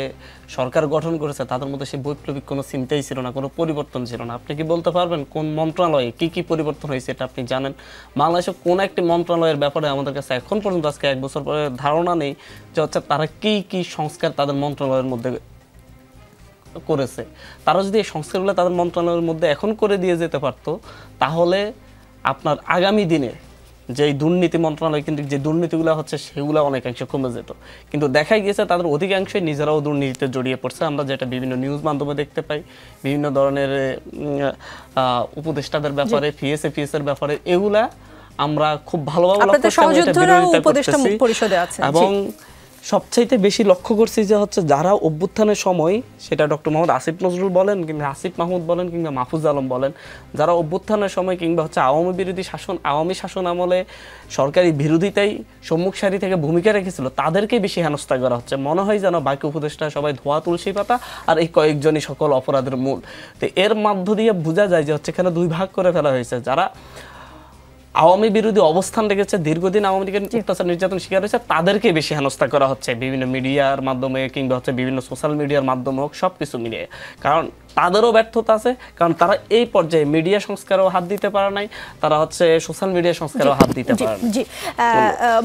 সরকার গঠন করেছে তাদের মধ্যে সেই বৈপ্লবিক কোনো চিন্তাই ছিল না, কোনো পরিবর্তন ছিল না। আপনি কি বলতে পারবেন কোন মন্ত্রণালয়ে কি কি পরিবর্তন হয়েছে? এটা আপনি জানেন? বাংলাদেশে কোন একটি মন্ত্রণালয়ের ব্যাপারে আমাদের কাছে এখন পর্যন্ত আজকে 1 বছর পরে ধারণা নেই যে হচ্ছে তারা কি কি সংস্কার তাদের মন্ত্রণালয়ের মধ্যে করেছে। তারা যদি এই সংস্কারগুলো তাদের মন্ত্রণালয়ের মধ্যে এখন করে দিয়ে যেতে পারতো, তাহলে আপনার আগামী দিনে যে দুর্নীতি মন্ত্রণালয় কিন্তু যে দুর্নীতিগুলো হচ্ছে সেগুলো অনেকাংশে কমে যেত। কিন্তু দেখাই গিয়েছে তাদের অধিকাংশই নিজেরাও দুর্নীতিতে জড়িয়ে পড়ছে। আমরা যেটা বিভিন্ন নিউজ মাধ্যমে দেখতে পাই, বিভিন্ন ধরনের উপদেষ্টাদের ব্যাপারে, পিএসএর ব্যাপারে, এগুলা আমরা খুব ভালোভাবে এবং সবচাইতে বেশি লক্ষ্য করছি যে হচ্ছে যারা অভ্যুত্থানের সময়, সেটা ডক্টর মোহাম্মদ আসিফ নজরুল বলেন কিংবা আসিফ মাহমুদ বলেন কিংবা মাহফুজ আলম বলেন, যারা অভ্যুত্থানের সময় কিংবা হচ্ছে আওয়ামী শাসন আমলে সরকারি বিরোধিতাই সম্মুখ সারি থেকে ভূমিকা রেখেছিল, তাদেরকে বেশি হেনস্থা করা হচ্ছে। মনে হয় যেন বাকি উপদেষ্টা সবাই ধোয়া তুলসী পাতা আর এই কয়েকজনই সকল অপরাধের মূল। তো এর মধ্য দিয়ে বোঝা যায় যে হচ্ছে এখানে 2 ভাগ করে ফেলা হয়েছে। যারা আওয়ামী বিরোধী অবস্থান রেখেছে, দীর্ঘদিন আওয়ামী লীগের অত্যাচার নির্যাতন শিকার হয়েছে, তাদেরকে বেশি হেনস্থা করা হচ্ছে বিভিন্ন মিডিয়ার মাধ্যমে কিংবা হচ্ছে বিভিন্ন সোশ্যাল মিডিয়ার মাধ্যমে হোক, সব কিছু মিলিয়ে। কারণ তাদেরও ব্যর্থতা আছে, কারণ তারা এই পর্যায়ে মিডিয়া সংস্কারেও হাত দিতে পারে নাই, তারা হচ্ছে সোশ্যাল মিডিয়া সংস্কারেও হাত দিতে পারে না। জি,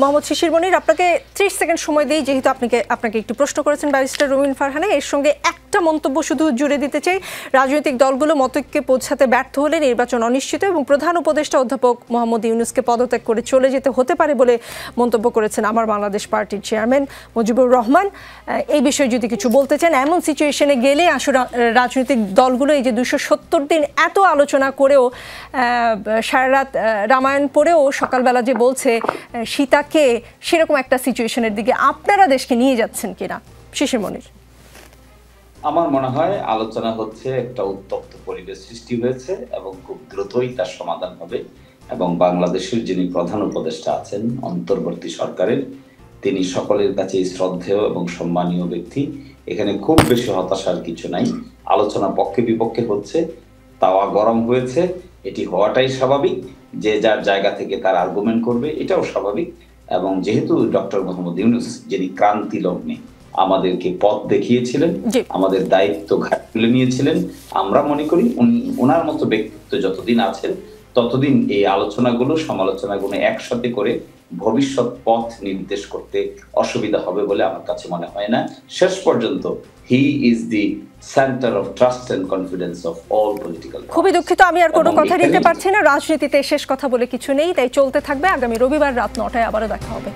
মোহাম্মদ শিশির মনির, আপনাকে 30 সেকেন্ড সময় দিই, যেহেতু আপনাকে একটু প্রশ্ন করেছেন ব্যারিস্টার রুমিন ফারহানা। এর সঙ্গে একটা মন্তব্য শুধু জুড়ে দিতে চাই, রাজনৈতিক দলগুলো মতৈক্যে পৌঁছাতে ব্যর্থ হলে নির্বাচন অনিশ্চিত এবং প্রধান উপদেষ্টা অধ্যাপক মোহাম্মদ ইউনূসকে পদত্যাগ করে চলে যেতে হতে পারে বলে মন্তব্য করেছেন আমার বাংলাদেশ পার্টির চেয়ারম্যান মুজিবুর রহমান। এই বিষয়ে যদি কিছু বলতে চান, এমন সিচুয়েশনে গেলে আসলে রাজনৈতিক দলগুলো এই যে 270 দিন এত আলোচনা করেও, সারা রাত রামায়ণ পড়েও সকালবেলা যে বলছে সীতাকে, সেরকম একটা সিচুয়েশনের দিকে আপনারা দেশকে নিয়ে যাচ্ছেন কিনা? শিশির মনির। আমার মনে হয় আলোচনা হচ্ছে, একটা উত্তপ্ত পরিবেশ সৃষ্টি হয়েছে এবং খুব দ্রুতই তার সমাধান হবে। এবং বাংলাদেশের যিনি প্রধান উপদেষ্টা আছেন অন্তর্বর্তী সরকারের, তিনি সকলের কাছে শ্রদ্ধেয় এবং সম্মানীয় ব্যক্তি। এখানে খুব বেশি হতাশার কিছু নাই। আলোচনা পক্ষে বিপক্ষে হচ্ছে, তাওয়া গরম হয়েছে, এটি হওয়াটাই স্বাভাবিক। যে যার জায়গা থেকে তার আর্গুমেন্ট করবে, এটাও স্বাভাবিক। এবং যেহেতু ডক্টর মোহাম্মদ ইউনূস যিনি ক্রান্তি লগ্নে আমাদেরকে পথ দেখিয়েছিলেন, আমাদের দায়িত্ব ঘাট তুলে নিয়েছিলেন, আমরা মনে করি ওনার মতো ব্যক্তিত্ব যতদিন আছেন ততদিন এই আলোচনাগুলো, সমালোচনাগুলো একসাথে করে ভবিষ্যৎ পথ নির্দেশ করতে অসুবিধা হবে বলে আমার কাছে মনে হয় না। শেষ পর্যন্ত he is the centre of trust and confidence of all political. খুবই দুঃখিত, আমি আর কোনো কথা দিতে পারছি না। রাজনীতিতে শেষ কথা বলে কিছু নেই, তাই চলতে থাকবে। আগামী রবিবার রাত 9টায় আবারও দেখা হবে।